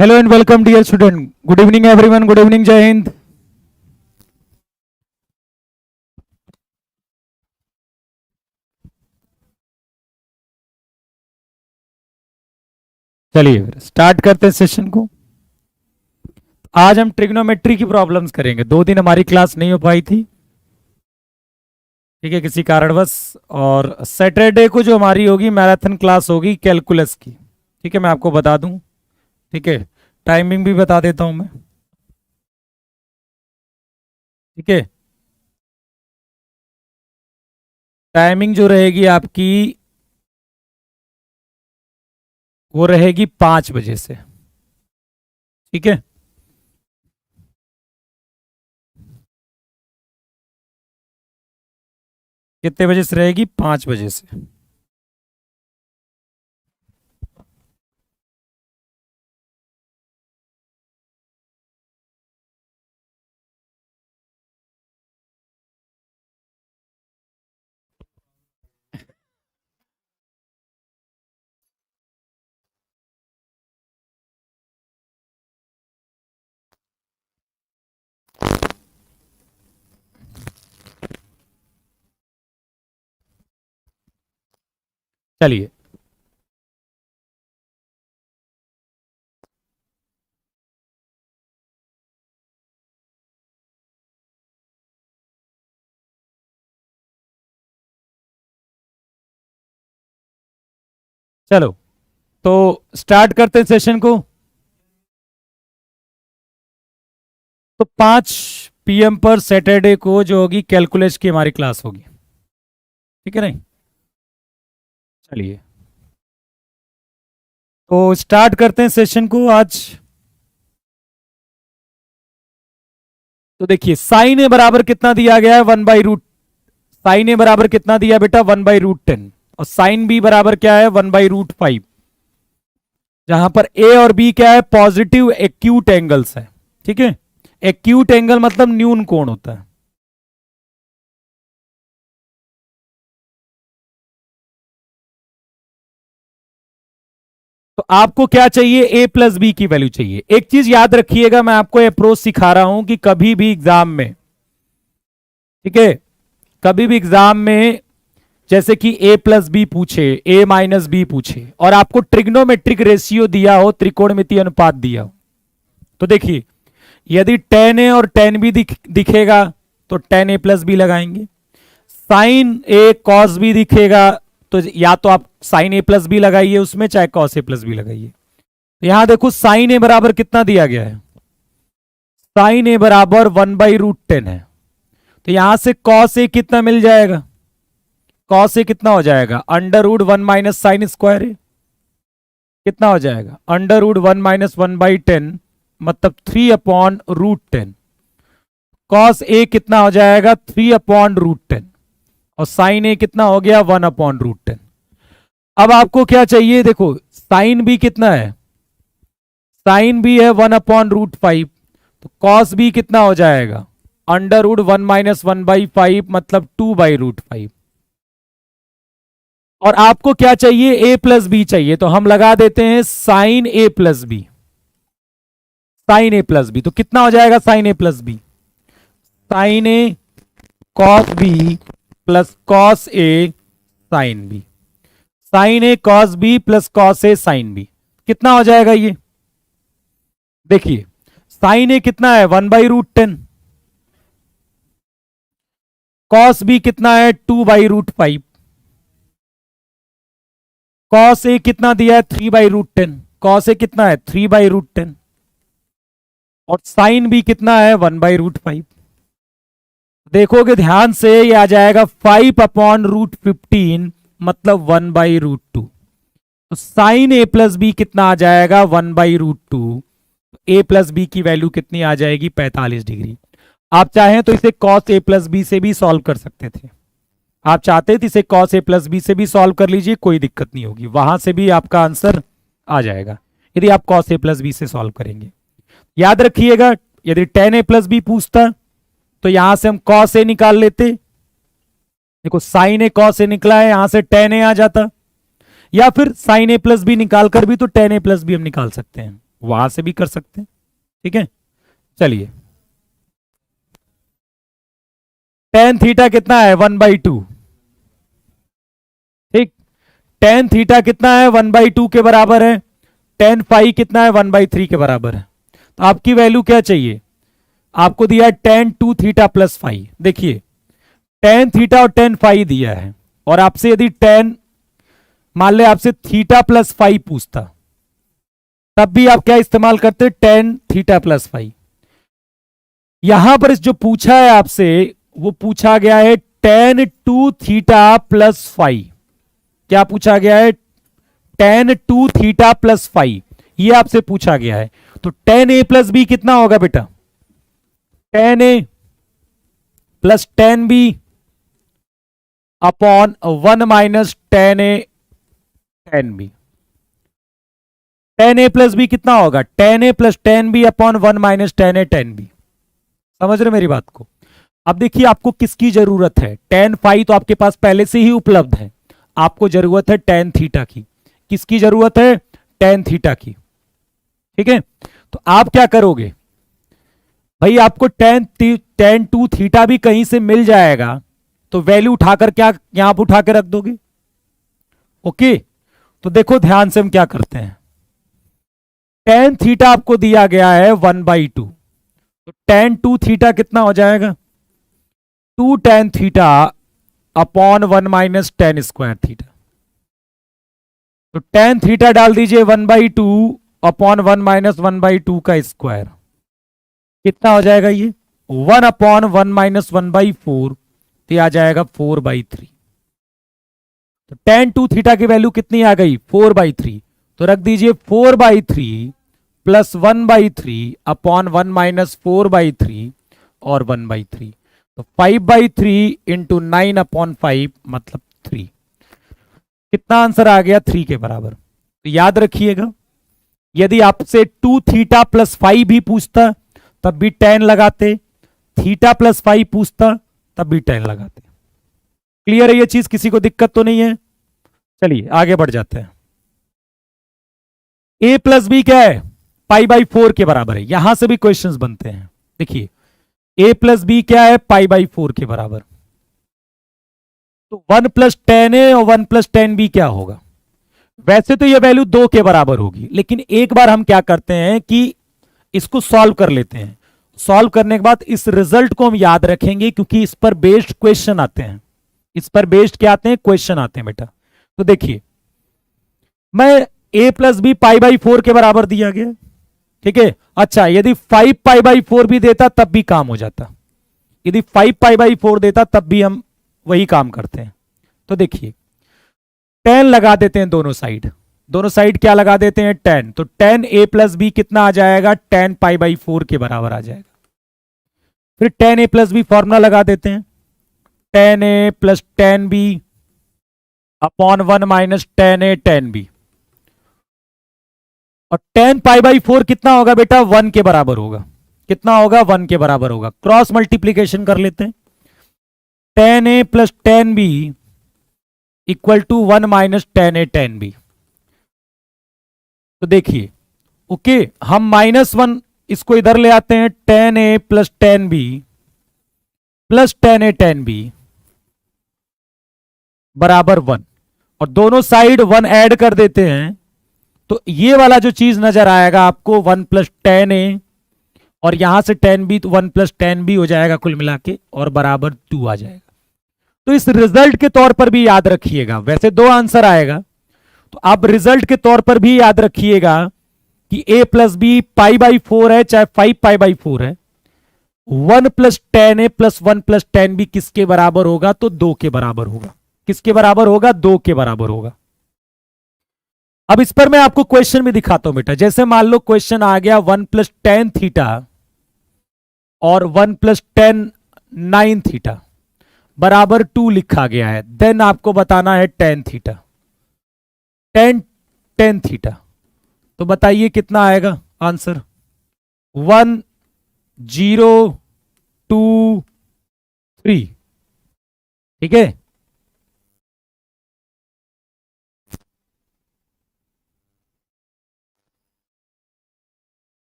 Hello and welcome dear student. Good evening everyone. Good evening. जय हिंद. चलिए फिर स्टार्ट करते हैं सेशन को. आज हम ट्रिग्नोमेट्री की प्रॉब्लम्स करेंगे. 2 दिन हमारी क्लास नहीं हो पाई थी, ठीक है, किसी कारणवश. और सैटरडे को जो हमारी होगी मैराथन क्लास होगी कैलकुलस की. ठीक है, मैं आपको बता दूं. ठीक है, टाइमिंग भी बता देता हूं मैं. ठीक है, टाइमिंग जो रहेगी आपकी वो रहेगी 5 बजे से. ठीक है, कितने बजे से रहेगी? 5 बजे से. चलिए, चलो तो स्टार्ट करते हैं सेशन को. तो 5 PM पर सैटरडे को जो होगी कैलकुलस की हमारी क्लास होगी. ठीक है, नहीं? चलिए तो स्टार्ट करते हैं सेशन को आज. तो देखिए, साइन ए बराबर कितना दिया गया है? 1/√. साइन ए बराबर कितना दिया बेटा? 1/√10. और साइन बी बराबर क्या है? 1/√5. जहां पर ए और बी क्या है? पॉजिटिव एक्यूट एंगल्स है. ठीक है, एक्यूट एंगल मतलब न्यून कोण होता है. तो आपको क्या चाहिए? ए प्लस बी की वैल्यू चाहिए. एक चीज याद रखिएगा, मैं आपको अप्रोच सिखा रहा हूं कि कभी भी एग्जाम में, ठीक है, कभी भी एग्जाम में जैसे कि ए प्लस बी पूछे, ए माइनस बी पूछे, और आपको ट्रिग्नोमेट्रिक रेशियो दिया हो, त्रिकोणमितीय अनुपात दिया हो, तो देखिए, यदि tan ए और tan बी दिखेगा तो tan ए प्लस बी लगाएंगे. साइन ए कॉस बी दिखेगा तो या तो आप साइन ए प्लस बी लगाइए उसमें, चाहे कॉस ए प्लस बी लगाइए. तो यहां देखो, साइन ए बराबर कितना दिया गया है? साइन ए बराबर 1/√10 है. तो यहां से कॉस ए कितना मिल जाएगा? कॉस ए कितना हो जाएगा? √1 माइनस साइन स्क्वायर ए. कितना हो जाएगा? √1 माइनस 1/10 मतलब 3/√10. कॉस ए कितना हो जाएगा? 3/√10. और साइन ए कितना हो गया? 1/√10. अब आपको क्या चाहिए? देखो, साइन बी कितना है? साइन बी है 1/√5. तो कॉस बी कितना हो जाएगा? √1 माइनस 1/5 मतलब 2/√5. और आपको क्या चाहिए? ए प्लस बी चाहिए. तो हम लगा देते हैं साइन ए प्लस बी. साइन ए प्लस बी तो कितना हो जाएगा? Sign A plus B, sign A cos B plus cos A sine B. Sign A cos B plus cos A sign B कितना हो जाएगा? ये देखिए, साइन ए कितना है? 1/√10. कॉस बी कितना है? 2/√5. कॉस ए कितना दिया है? 3/√10. कॉस ए कितना है? 3/√10. और साइन बी कितना है? 1/√5. देखोगे ध्यान से, ये आ जाएगा 5/√15 मतलब 1/√2. तो साइन ए प्लस बी कितना आ जाएगा? 1/√2. ए प्लस बी की वैल्यू कितनी आ जाएगी? 45 डिग्री. आप चाहें तो इसे कॉस ए प्लस बी से भी सॉल्व कर सकते थे. आप चाहते थे इसे कॉस ए प्लस बी से भी सॉल्व कर लीजिए, कोई दिक्कत नहीं होगी, वहां से भी आपका आंसर आ जाएगा यदि आप कॉस ए प्लस बी से सॉल्व करेंगे. याद रखिएगा, यदि tan ए प्लस बी पूछता तो यहां से हम कॉस ए निकाल लेते. देखो, साइन ए कॉस ए निकला है, यहां से tan ए आ जाता, या फिर साइन ए प्लस बी निकाल कर भी तो tan ए प्लस बी हम निकाल सकते हैं. वहां से भी कर सकते हैं। ठीक है, चलिए टेन थीटा कितना है 1/2। ठीक, टेन थीटा कितना है 1/2 के बराबर है। टेन फाई कितना है 1/3 के बराबर है। तो आपकी वैल्यू क्या चाहिए, आपको दिया है tan two theta plus phi. देखिए टेन थीटा और टेन फाई दिया है, और आपसे यदि टेन, मान ले आपसे थीटा प्लस फाई पूछता, तब भी आप क्या इस्तेमाल करते, टेन थीटा प्लस फाई। यहां पर इस जो पूछा है आपसे, वो पूछा गया है tan two theta plus phi. क्या पूछा गया है, tan two theta plus phi, ये आपसे पूछा गया है। तो टेन ए प्लस बी कितना होगा बेटा, tan A plus tan B upon 1 - tan A tan B. Tan A plus B कितना होगा, tan A plus tan B upon 1 - tan A tan B. समझ रहे मेरी बात को। अब देखिए आपको किसकी जरूरत है, टेन फाई तो आपके पास पहले से ही उपलब्ध है, आपको जरूरत है टेन थीटा की। किसकी जरूरत है, टेन थीटा की। ठीक है, तो आप क्या करोगे भाई, आपको टेन टू थीटा भी कहीं से मिल जाएगा, तो वैल्यू उठाकर क्या यहां पर उठा के रख दोगे। ओके, तो देखो ध्यान से हम क्या करते हैं, टेन थीटा आपको दिया गया है 1/2, तो टेन टू थीटा कितना हो जाएगा, two tan theta upon 1 - tan square theta. तो टेन थीटा डाल दीजिए 1/2 अपॉन 1 - 1/2 का स्क्वायर, कितना हो जाएगा ये 1/1 - 1/4, तो आ जाएगा 4/3। तो टेन टू थीटा की वैल्यू कितनी आ गई 4/3, तो रख दीजिए 4/3 प्लस 1/3 अपॉन 1 - 4/3 और 1/3। तो 5/3 इंटू 9/5 मतलब 3। कितना आंसर आ गया 3 के बराबर। तो याद रखिएगा, यदि आपसे टू थीटा प्लस फाइव भी पूछता तब भी 10 लगाते, थीटा प्लस फाइव पूछता तब भी 10 लगाते। क्लियर है ये चीज, किसी को दिक्कत तो नहीं है। चलिए आगे बढ़ जाते हैं। ए प्लस बी क्या है, π/4 के बराबर है। यहां से भी क्वेश्चंस बनते हैं। देखिए ए प्लस बी क्या है, π/4 के बराबर। तो 1 + 10a और 1 + 10b क्या होगा। वैसे तो ये वैल्यू 2 के बराबर होगी, लेकिन एक बार हम क्या करते हैं कि इसको सॉल्व कर लेते हैं। सॉल्व करने के बाद इस रिजल्ट को हम याद रखेंगे, क्योंकि इस पर बेस्ड क्वेश्चन आते हैं। इस पर बेस्ड क्या आते हैं, क्वेश्चन आते हैं बेटा। तो देखिए मैं a प्लस बी π/4 के बराबर दिया गया, ठीक है। अच्छा यदि 5 π/4 भी देता तब भी काम हो जाता, यदि 5 π/4 देता तब भी हम वही काम करते हैं। तो देखिए 10 लगा देते हैं दोनों साइड, दोनों साइड क्या लगा देते हैं 10। तो 10a प्लस बी कितना आ जाएगा, 10 π/4 के बराबर आ जाएगा। फिर 10a प्लस बी फॉर्मूला लगा देते हैं, 10a plus 10b upon 1 - 10a 10b। और 10 π/4 कितना होगा बेटा, 1 के बराबर होगा। कितना होगा, 1 के बराबर होगा। क्रॉस मल्टीप्लीकेशन कर लेते हैं, 10a plus 10b equal to 1 - 10a 10b। तो देखिए ओके, हम -1 इसको इधर ले आते हैं, 10a plus 10b plus 10a 10b बराबर 1, और दोनों साइड 1 ऐड कर देते हैं। तो ये वाला जो चीज नजर आएगा आपको 1 + 10a, और यहां से 10b तो 1 + 10b हो जाएगा कुल मिला के, और बराबर 2 आ जाएगा। तो इस रिजल्ट के तौर पर भी याद रखिएगा, वैसे दो आंसर आएगा, तो आप रिजल्ट के तौर पर भी याद रखिएगा कि a प्लस बी π/4 है चाहे 5 π/4 है, 1 + 10a प्लस 1 + 10b किसके बराबर होगा, तो 2 के बराबर होगा। किसके बराबर होगा, 2 के बराबर होगा। अब इस पर मैं आपको क्वेश्चन भी दिखाता हूं बेटा। जैसे मान लो क्वेश्चन आ गया 1 + 10 थीटा और 1 + 10 9 थीटा बराबर 2 लिखा गया है, देन आपको बताना है 10 थीटा, 10 10 थीटा। तो बताइए कितना आएगा आंसर, 1 0 2 3। ठीक है,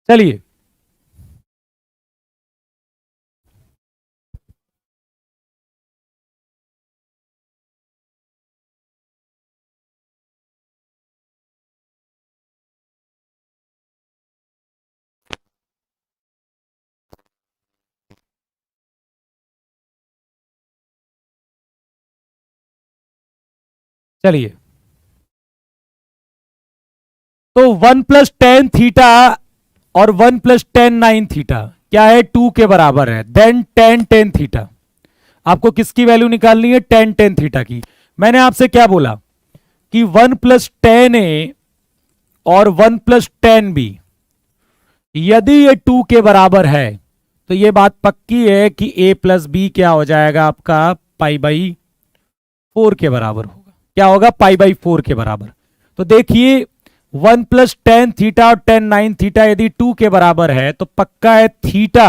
चलिए चलिए तो 1 + tan थीटा और 1 + tan 9 थीटा क्या है, 2 के बराबर है। देन tan थीटा, आपको किसकी वैल्यू निकालनी है, tan थीटा की। मैंने आपसे क्या बोला कि 1 + tan A और 1 + tan B यदि ये 2 के बराबर है तो ये बात पक्की है कि A+B क्या हो जाएगा आपका π/4 के बराबर होगा। क्या होगा, π/4 के बराबर। तो देखिए 1 + tan थीटा और tan 9 थीटा यदि 2 के बराबर है तो पक्का है थीटा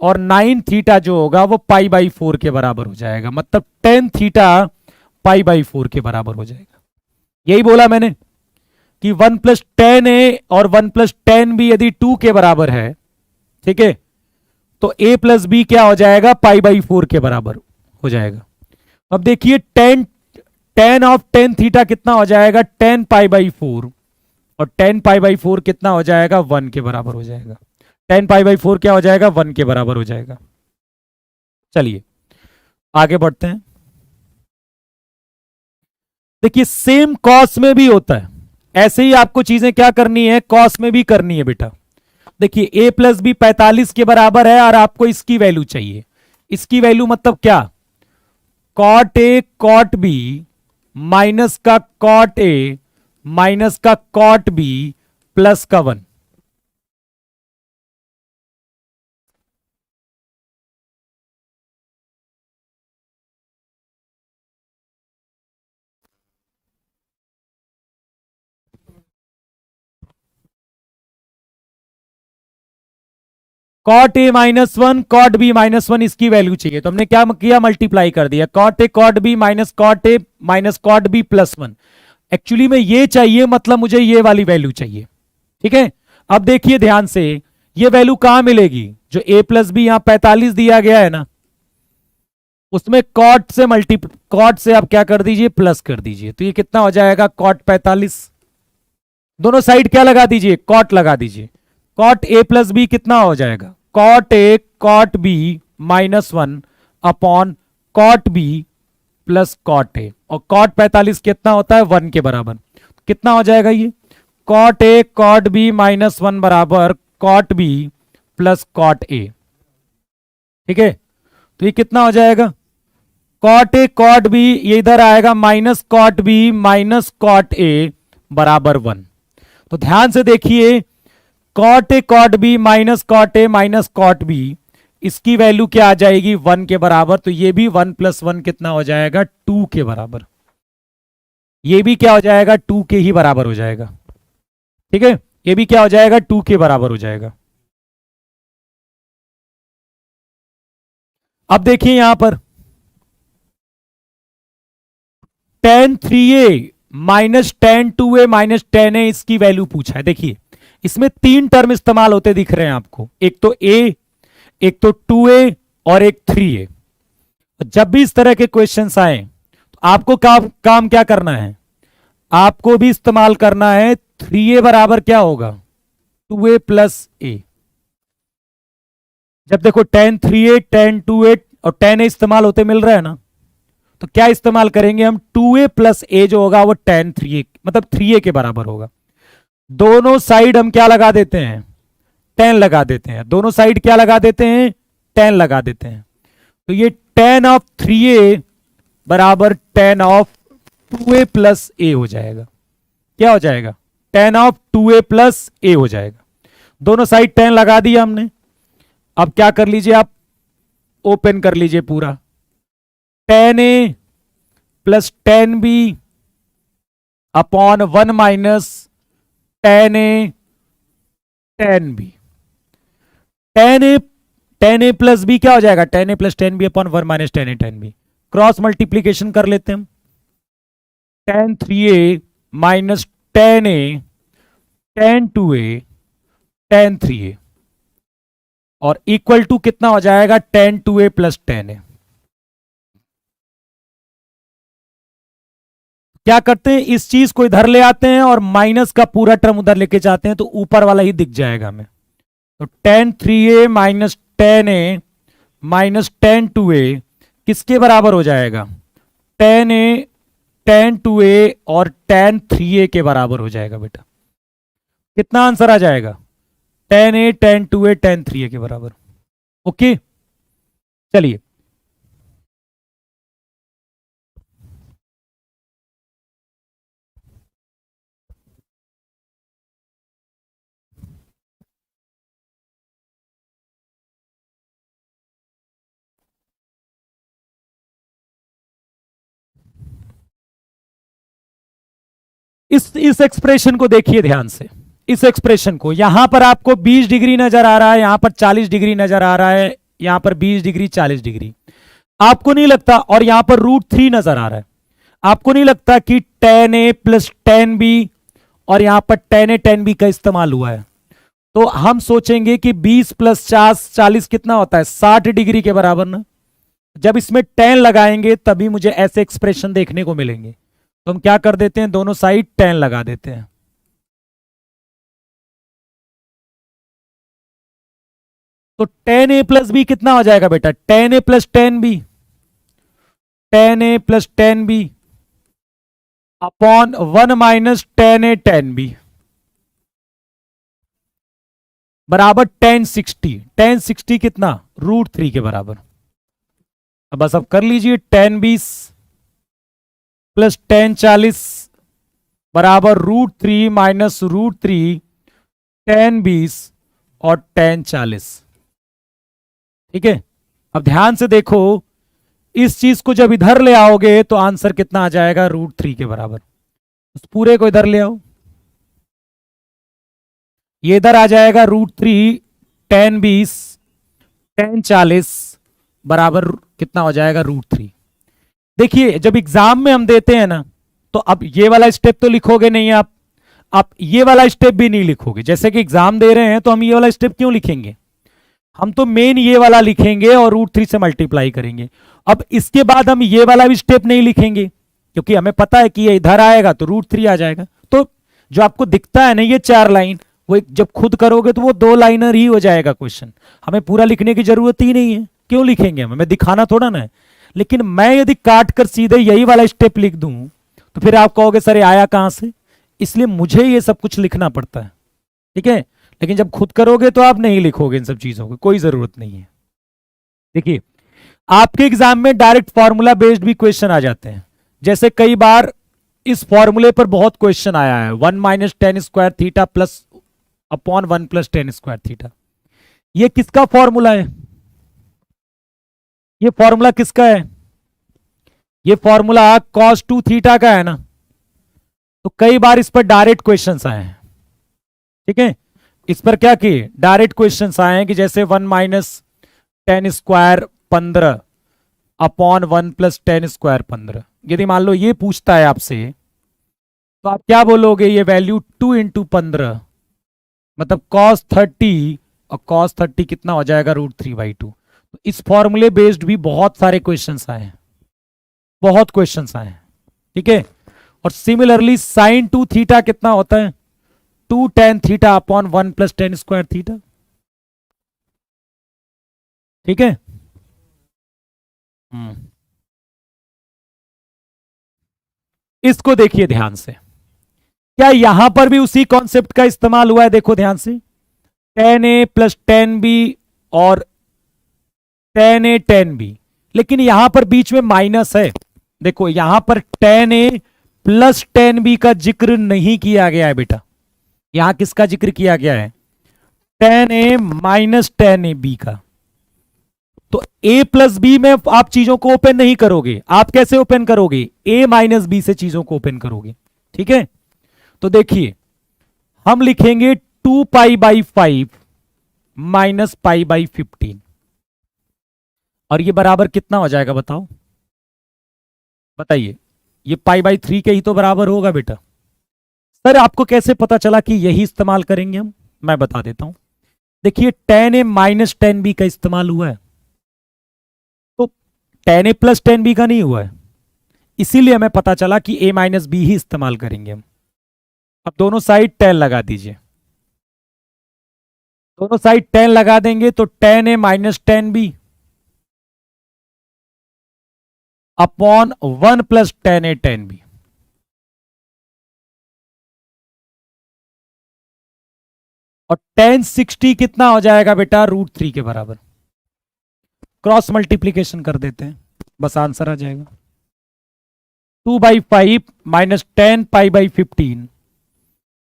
और 9 थीटा जो होगा वो π/4 के बराबर हो जाएगा, मतलब tan थीटा π/4 के बराबर हो जाएगा। यही बोला मैंने कि 1 + tan A और 1 + tan B यदि 2 के बराबर है, ठीक है, तो A+B क्या हो जाएगा, π/4 के बराबर हो जाएगा। अब देखिए tan ऑफ tan थीटा कितना हो जाएगा, tan π/4, और tan π/4 कितना हो जाएगा, 1 के बराबर हो जाएगा। tan π/4 क्या हो जाएगा, 1 के बराबर हो जाएगा। चलिए आगे बढ़ते हैं। देखिए सेम कॉस में भी होता है, ऐसे ही आपको चीजें क्या करनी है, कॉस में भी करनी है बेटा। देखिए A+B 45 के बराबर है और आपको इसकी वैल्यू चाहिए। इसकी वैल्यू मतलब क्या, cot A cot B minus का cot A माइनस का cot B प्लस का 1। cot A -1 cot B -1 इसकी वैल्यू चाहिए, तो हमने क्या किया, मल्टीप्लाई कर दिया, cot A cot B minus cot A minus cot B plus 1। Actually में ये चाहिए, मतलब मुझे ये वाली वैल्यू चाहिए, ठीक है। अब देखिए ध्यान से, ये वैल्यू कहां मिलेगी, जो A+B यहां 45 दिया गया है ना, उसमें cot से cot से आप क्या कर दीजिए, प्लस कर दीजिए, तो ये कितना हो जाएगा, cot 45। दोनों साइड क्या लगा दीजिए, cot लगा दीजिए। cot A+B कितना हो जाएगा, cot A cot B -1 upon cot B plus cot A, और cot 45 कितना होता है, 1 के बराबर। कितना हो जाएगा ये, cot A cot B -1 बराबर cot B plus cot A, ठीक है। तो ये कितना हो जाएगा, cot A cot B, ये इधर आएगा minus cot B minus cot A बराबर 1। तो ध्यान से देखिए, cot A cot B minus cot A minus cot B, इसकी वैल्यू क्या आ जाएगी, 1 के बराबर। तो ये भी 1 + 1 कितना हो जाएगा, 2 के बराबर। ये भी क्या हो जाएगा, 2 के ही बराबर हो जाएगा, ठीक है। ये भी क्या हो जाएगा, 2 के बराबर हो जाएगा। अब देखिए यहां पर tan3A minus tan2A minus tan A इसकी वैल्यू पूछा है। देखिए इसमें 3 टर्म इस्तेमाल होते दिख रहे हैं आपको, एक तो A, एक तो 2A और एक 3A। जब भी इस तरह के क्वेश्चंस आए तो आपको काम क्या करना है, आपको भी इस्तेमाल करना है 3A बराबर क्या होगा, 2A प्लस A। जब देखो tan3A tan2A और tan A इस्तेमाल होते मिल रहा है ना, तो क्या इस्तेमाल करेंगे हम, 2A प्लस A जो होगा वो tan3A मतलब 3A के बराबर होगा। दोनों साइड हम क्या लगा देते हैं, tan लगा देते हैं। दोनों साइड क्या लगा देते हैं, tan लगा देते हैं। तो ये tan ऑफ 3A बराबर tan of 2A plus A हो जाएगा। क्या हो जाएगा, tan of 2A plus A हो जाएगा। दोनों साइड tan लगा दिया हमने। अब क्या कर लीजिए, आप ओपन कर लीजिए पूरा, tan A plus tan B upon 1 minus tan A tan B। tan A plus B क्या हो जाएगा, tan A plus tan B upon 1 minus tan A tan B। Cross multiplication कर लेते हैं हम, tan3A minus tan A tan 2A tan 3a और equal to कितना हो जाएगा tan 2a plus tan a। क्या करते हैं, इस चीज को इधर ले आते हैं और माइनस का पूरा टर्म उधर लेके जाते हैं, तो ऊपर वाला ही दिख जाएगा हमें। तो tan 3a minus tan a minus tan 2a किसके बराबर हो जाएगा, tan a tan 2a और tan 3a के बराबर हो जाएगा बेटा। कितना आंसर आ जाएगा, tan a tan 2a tan 3a के बराबर। ओके चलिए, इस एक्सप्रेशन को देखिए ध्यान से। इस एक्सप्रेशन को, यहां पर आपको 20 डिग्री नजर आ रहा है, यहां पर 40 डिग्री नजर आ रहा है, यहां पर 20 डिग्री 40 डिग्री, आपको नहीं लगता, और यहां पर √3 नजर आ रहा है, आपको नहीं लगता कि tan a plus tan b और यहां पर tan a tan b का इस्तेमाल हुआ है। तो हम सोचेंगे कि 20 प्लस 40 कितना होता है, 60 डिग्री के बराबर ना। जब इसमें tan लगाएंगे तभी मुझे ऐसे एक्सप्रेशन देखने को मिलेंगे। तो हम क्या कर देते हैं, दोनों साइड tan लगा देते हैं। तो tan a प्लस बी कितना हो जाएगा बेटा, tan a plus tan b, tan a plus tan b upon 1 minus tan a tan b बराबर tan 60। tan 60 कितना, √3 के बराबर। अब बस अब कर लीजिए, tan 20 प्लस tan 40 बराबर √3 माइनस √3 tan 20 और tan 40। ठीक है, अब ध्यान से देखो, इस चीज को जब इधर ले आओगे तो आंसर कितना आ जाएगा, √3 के बराबर। उस पूरे को इधर ले आओ, ये इधर आ जाएगा √3 tan 20 tan 40 बराबर कितना हो जाएगा, √3। देखिए जब एग्जाम में हम देते हैं ना, तो अब ये वाला स्टेप तो लिखोगे नहीं आप ये वाला स्टेप भी नहीं लिखोगे। जैसे कि एग्जाम दे रहे हैं तो हम ये वाला स्टेप क्यों लिखेंगे, हम तो मेन ये वाला लिखेंगे और √3 से मल्टीप्लाई करेंगे। अब इसके बाद हम ये वाला भी स्टेप नहीं लिखेंगे, क्योंकि हमें पता है कि ये इधर आएगा तो √3 आ जाएगा। तो जो आपको दिखता है ना ये 4 लाइन, वो जब खुद करोगे तो वो 2 लाइनर ही हो जाएगा क्वेश्चन। हमें पूरा लिखने की जरूरत ही नहीं है, क्यों लिखेंगे, हमें दिखाना थोड़ा ना है। लेकिन मैं यदि काट कर सीधे यही वाला स्टेप लिख दूं तो फिर आप कहोगे सर ये आया कहां से, इसलिए मुझे ये सब कुछ लिखना पड़ता है। ठीक है, लेकिन जब खुद करोगे तो आप नहीं लिखोगे इन सब चीजों को, कोई जरूरत नहीं है। देखिए आपके एग्जाम में डायरेक्ट फॉर्मूला बेस्ड भी क्वेश्चन आ जाते हैं। जैसे कई बार इस फॉर्मूले पर बहुत क्वेश्चन आया है, 1 minus tan square theta plus upon 1 plus tan square theta. ये किसका फॉर्मूला है, ये फॉर्मूला किसका है, ये फॉर्मूला cos 2 थीटा का है ना। तो कई बार इस पर डायरेक्ट क्वेश्चंस आए हैं। ठीक है, इस पर क्या किए, डायरेक्ट क्वेश्चंस आए हैं कि जैसे 1 minus tan square 15 upon 1 plus tan square 15। यदि मान लो ये पूछता है आपसे, तो आप क्या बोलोगे, ये वैल्यू 2 इंटू 15 मतलब cos 30, और cos 30 कितना हो जाएगा, √3/2। तो इस फॉर्मूले बेस्ड भी बहुत सारे क्वेश्चंस आए हैं, बहुत क्वेश्चंस आए हैं। ठीक है, और सिमिलरली sin 2 थीटा कितना होता है, 2 tan theta upon 1 plus tan square theta. ठीक है, इसको देखिए ध्यान से, क्या यहां पर भी उसी कॉन्सेप्ट का इस्तेमाल हुआ है, देखो ध्यान से, tan a plus tan b और tan a tan b, लेकिन यहां पर बीच में माइनस है। देखो यहां पर tan a plus tan b का जिक्र नहीं किया गया है बेटा, यहां किसका जिक्र किया गया है, tan a minus tan a b का। तो a प्लस बी में आप चीजों को ओपन नहीं करोगे, आप कैसे ओपन करोगे, a माइनस बी से चीजों को ओपन करोगे। ठीक है, तो देखिए हम लिखेंगे 2π/5 माइनस π/15, और ये बराबर कितना हो जाएगा बताओ, बताइए, ये π/3 के ही तो बराबर होगा बेटा। सर आपको कैसे पता चला कि यही इस्तेमाल करेंगे हम, मैं बता देता हूं। देखिए tan a minus tan b का इस्तेमाल हुआ है, तो tan a plus tan b का नहीं हुआ है, इसीलिए हमें पता चला कि a माइनस बी ही इस्तेमाल करेंगे हम। अब दोनों साइड tan लगा दीजिए, दोनों साइड tan लगा देंगे तो tan a minus tan b upon 1 plus tan a tan b। और tan 60 कितना हो जाएगा बेटा, √3 के बराबर। क्रॉस मल्टीप्लीकेशन कर देते हैं, बस आंसर आ जाएगा। 2/5 minus 10 pi by 15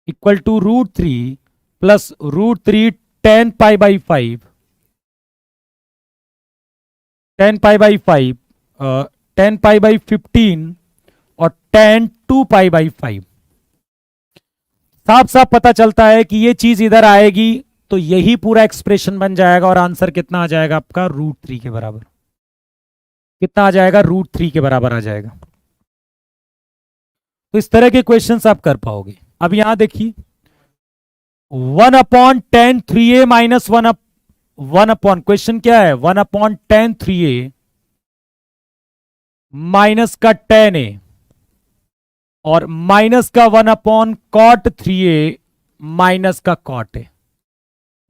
equal to √3 plus √3 10 pi by 5, 10 pi by 5, 10 pi by 15 और 10 2 पाई बाई 5। साफ साफ पता चलता है कि ये चीज इधर आएगी तो यही पूरा एक्सप्रेशन बन जाएगा और आंसर कितना आ जाएगा आपका, √3 के बराबर। कितना आ जाएगा, √3 के बराबर आ जाएगा। तो इस तरह के क्वेश्चंस आप कर पाओगे। अब यहां देखिए 1/tan 3a minus 1 upon, question क्या है, 1/tan 3a माइनस का tan a और माइनस का 1/cot 3a माइनस का cot a।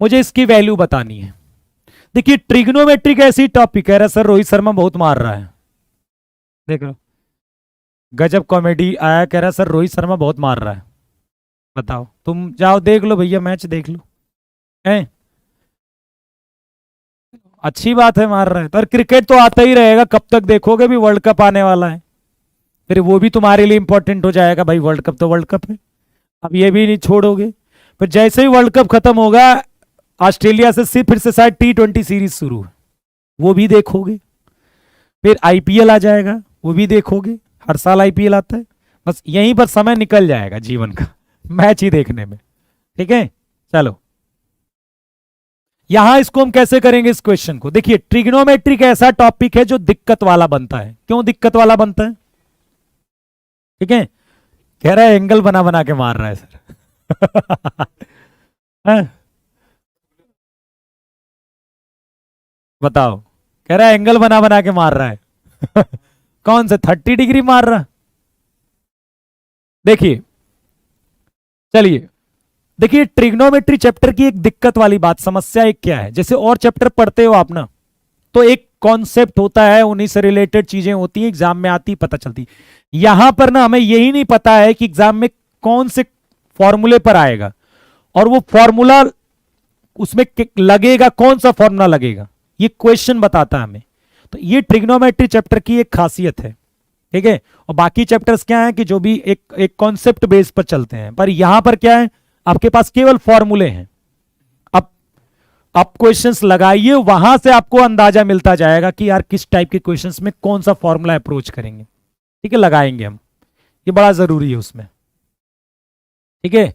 मुझे इसकी वैल्यू बतानी है। देखिए ट्रिग्नोमेट्रिक ऐसी टॉपिक है, सर रोहित शर्मा बहुत मार रहा है, देख लो गजब कॉमेडी आया, कह रहा सर रोहित शर्मा बहुत मार रहा है। बताओ, तुम जाओ देख लो भैया, मैच देख लो, हैं अच्छी बात है मार रहा है, पर क्रिकेट तो आता ही रहेगा, कब तक देखोगे, भी वर्ल्ड कप आने वाला है, फिर वो भी तुम्हारे लिए इंपॉर्टेंट हो जाएगा भाई, वर्ल्ड कप तो वर्ल्ड कप है, अब ये भी नहीं छोड़ोगे। फिर जैसे ही वर्ल्ड कप खत्म होगा ऑस्ट्रेलिया से फिर से शायद T20 सीरीज शुरू है, वो भी देखोगे, फिर आईपीएल आ जाएगा, वो भी देखोगे, हर साल आईपीएल आता है, बस यहीं पर समय निकल जाएगा जीवन का मैच ही देखने में। ठीक है, चलो यहां इसको हम कैसे करेंगे इस क्वेश्चन को। देखिए ट्रिग्नोमेट्रिक ऐसा टॉपिक है जो दिक्कत वाला बनता है। क्यों दिक्कत वाला बनता है, ठीक है, कह रहा है एंगल बना बना के मार रहा है सर बताओ, कह रहा है एंगल बना बना के मार रहा है कौन से 30 डिग्री मार रहा। देखिए चलिए, देखिए ट्रिग्नोमेट्री चैप्टर की एक दिक्कत वाली बात, समस्या एक क्या है, जैसे और चैप्टर पढ़ते हो आप ना, तो एक कॉन्सेप्ट होता है, उन्हीं से रिलेटेड चीजें होती हैं, एग्जाम में आती पता चलती। यहां पर ना हमें यही नहीं पता है कि एग्जाम में कौन से फॉर्मूले पर आएगा और वो फॉर्मूला उसमें लगेगा, कौन सा फॉर्मूला लगेगा, ये क्वेश्चन बताता है हमें। तो ये ट्रिग्नोमेट्री चैप्टर की एक खासियत है, ठीक है। और बाकी चैप्टर्स क्या है कि जो भी एक कॉन्सेप्ट बेस पर चलते हैं, पर यहां पर क्या है, आपके पास केवल फॉर्मूले हैं। अब आप क्वेश्चंस लगाइए, वहां से आपको अंदाजा मिलता जाएगा कि यार किस टाइप के क्वेश्चंस में कौन सा फॉर्मूला अप्रोच करेंगे, ठीक है, लगाएंगे हम, ये बड़ा जरूरी है उसमें, ठीक है।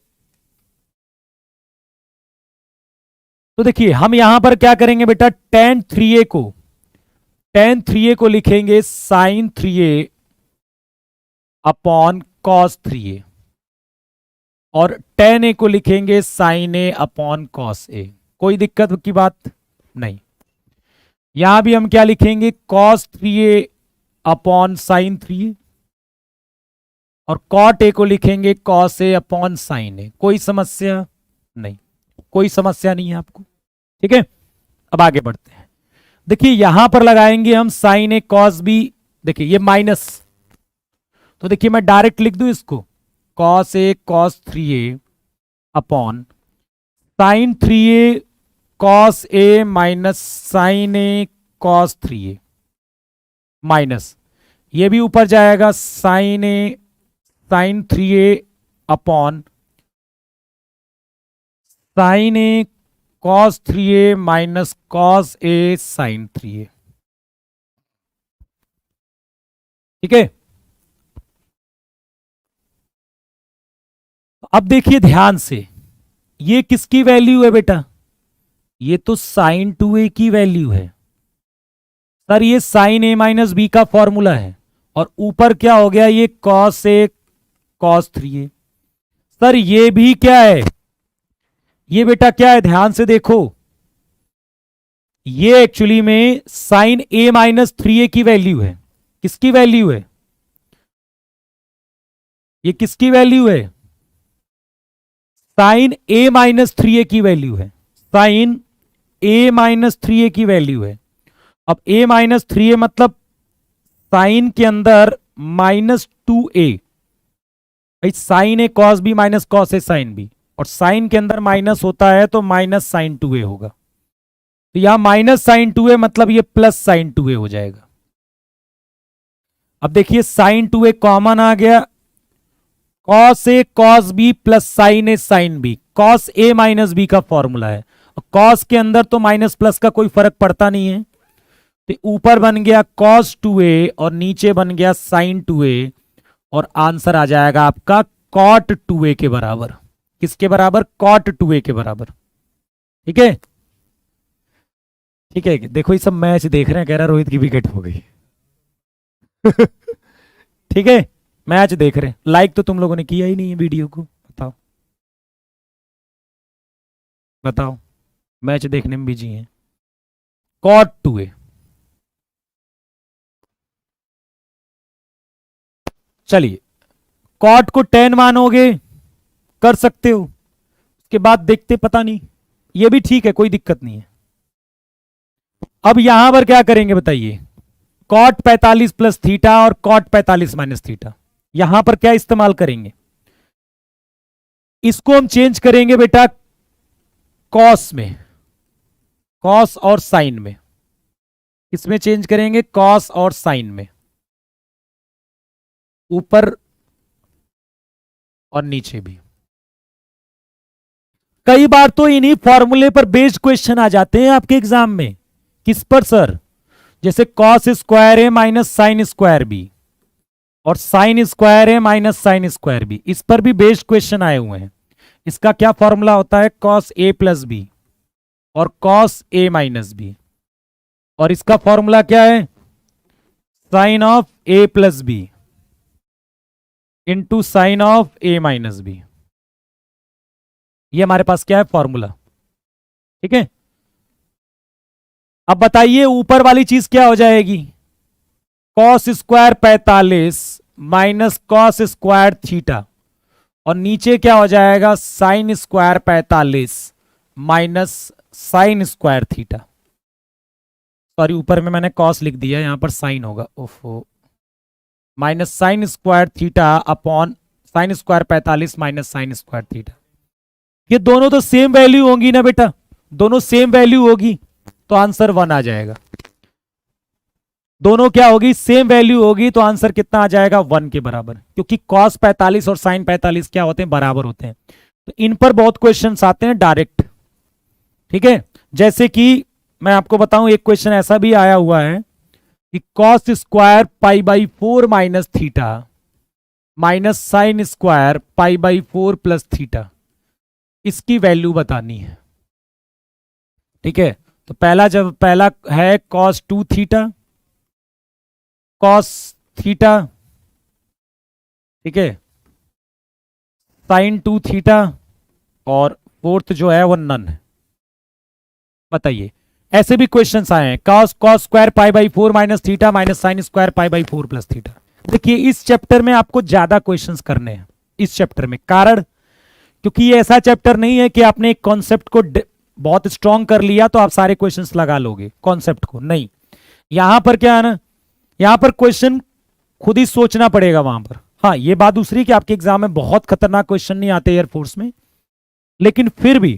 तो देखिए हम यहां पर क्या करेंगे बेटा, tan 3a को लिखेंगे sin 3a upon cos 3a और tan a को लिखेंगे sin a upon cos a। कोई दिक्कत की बात नहीं। यहां भी हम क्या लिखेंगे, cos 3a upon sin 3a और cot a को लिखेंगे cos a upon sin a। कोई समस्या नहीं, कोई समस्या नहीं है आपको, ठीक है। अब आगे बढ़ते हैं। देखिए यहां पर लगाएंगे हम sin a cos b, देखिए ये माइनस, तो देखिए मैं डायरेक्ट लिख दूं इसको, cos a cos 3a upon sin 3a cos a minus sin a cos 3a minus, ये भी ऊपर जाएगा sin a sin 3a upon sin a cos 3a minus cos a sin 3a, ठीक है। अब देखिए ध्यान से, ये किसकी वैल्यू है बेटा, ये तो sin 2a की वैल्यू है सर, ये sin a माइनस बी का फॉर्मूला है, और ऊपर क्या हो गया, ये cos a cos 3a। Sir ये भी क्या है, ये बेटा क्या है, ध्यान से देखो, ये एक्चुअली में साइन ए माइनस 3a की वैल्यू है। किसकी वैल्यू है? ये किसकी वैल्यू है? साइन ए माइनस 3a की वैल्यू है। साइन ए माइनस 3a की वैल्यू है। अब a माइनस 3a मतलब साइन के अंदर माइनस 2a, भाई sign A cos B minus cos A sine B, और साइन के अंदर माइनस होता है तो माइनस साइन 2a होगा। तो यहां माइनस साइन 2a मतलब ये प्लस साइन 2a हो जाएगा। अब देखिए साइन 2a कॉमन आ गया, cos A cos B plus sign A sine B, cos A minus B का फॉर्मूला है। और कॉस के अंदर तो माइनस प्लस का कोई फर्क पड़ता नहीं है, तो ऊपर बन गया कॉस 2a और नीचे बन गया साइन 2a, और आंसर आ जाएगा आपका कॉट 2a के बराबर। किसके बराबर? कॉट 2a के बराबर। ठीक है, ठीक है। देखो ये सब मैच देख रहे हैं, कह रहा रोहित की विकेट हो गई। ठीक है, मैच देख रहे हैं। लाइक तो तुम लोगों ने किया ही नहीं है वीडियो को, बताओ बताओ, मैच देखने में बिजी हैं। कॉट 2a, चलिए कॉट को 10 मानोगे, कर सकते हो, उसके बाद देखते, पता नहीं, ये भी ठीक है, कोई दिक्कत नहीं है। अब यहां पर क्या करेंगे बताइए? कॉट 45 प्लस थीटा और कॉट 45 माइनस थीटा, यहां पर क्या इस्तेमाल करेंगे? इसको हम चेंज करेंगे बेटा कॉस में, कॉस और साइन में। इसमें चेंज करेंगे कॉस और साइन में, ऊपर और नीचे भी। कई बार तो इन्हीं फॉर्मूले पर बेस्ड क्वेश्चन आ जाते हैं आपके एग्जाम में। किस पर सर? जैसे cos square A minus sine square B और sine square A minus sine square B, इस पर भी बेस्ड क्वेश्चन आए हुए हैं। इसका क्या फॉर्मूला होता है? कॉस ए प्लस बी और कॉस ए माइनस बी, और इसका फॉर्मूला क्या है? Sine of A plus B into sine of A minus B. ये हमारे पास क्या है? फॉर्मूला। ठीक है, अब बताइए ऊपर वाली चीज क्या हो जाएगी? Cos square 45 minus cos square theta, और नीचे क्या हो जाएगा? Sine square 45 minus sine square theta. Sorry, ऊपर में मैंने कॉस लिख दिया, यहां पर साइन होगा, ओफो, minus sine square theta upon sine square 45 minus sine square theta. ये दोनों तो सेम वैल्यू होंगी ना बेटा, दोनों सेम वैल्यू होगी तो आंसर 1 आ जाएगा। दोनों क्या होगी? सेम वैल्यू होगी, तो आंसर कितना आ जाएगा? 1 के बराबर, क्योंकि कॉस 45 और साइन 45 क्या होते हैं? बराबर होते हैं। तो इन पर बहुत क्वेश्चंस आते हैं डायरेक्ट। ठीक है, जैसे कि मैं आपको बताऊं, एक क्वेश्चन ऐसा भी आया हुआ है कि cos square pi by 4 minus theta minus sine square pi by 4 plus theta, इसकी वैल्यू बतानी है। ठीक है, तो पहला है कॉस 2 थीटा, कॉस थीटा, ठीक है, साइन 2 थीटा, और फोर्थ जो है वो नन है। बताइए, ऐसे भी क्वेश्चंस आए हैं, cos square pi by 4 minus theta minus sine square pi by 4 plus theta. देखिए इस चैप्टर में आपको ज्यादा क्वेश्चंस करने हैं इस चैप्टर में, कारण क्योंकि ये ऐसा चैप्टर नहीं है कि आपने एक कॉन्सेप्ट को बहुत स्ट्रांग कर लिया तो आप सारे क्वेश्चंस लगा लोगे कॉन्सेप्ट को, नहीं। यहां पर क्या है ना, यहां पर क्वेश्चन खुद ही सोचना पड़ेगा वहां पर। हाँ, ये बात दूसरी कि आपके एग्जाम में बहुत खतरनाक क्वेश्चन नहीं आते एयरफोर्स में, लेकिन फिर भी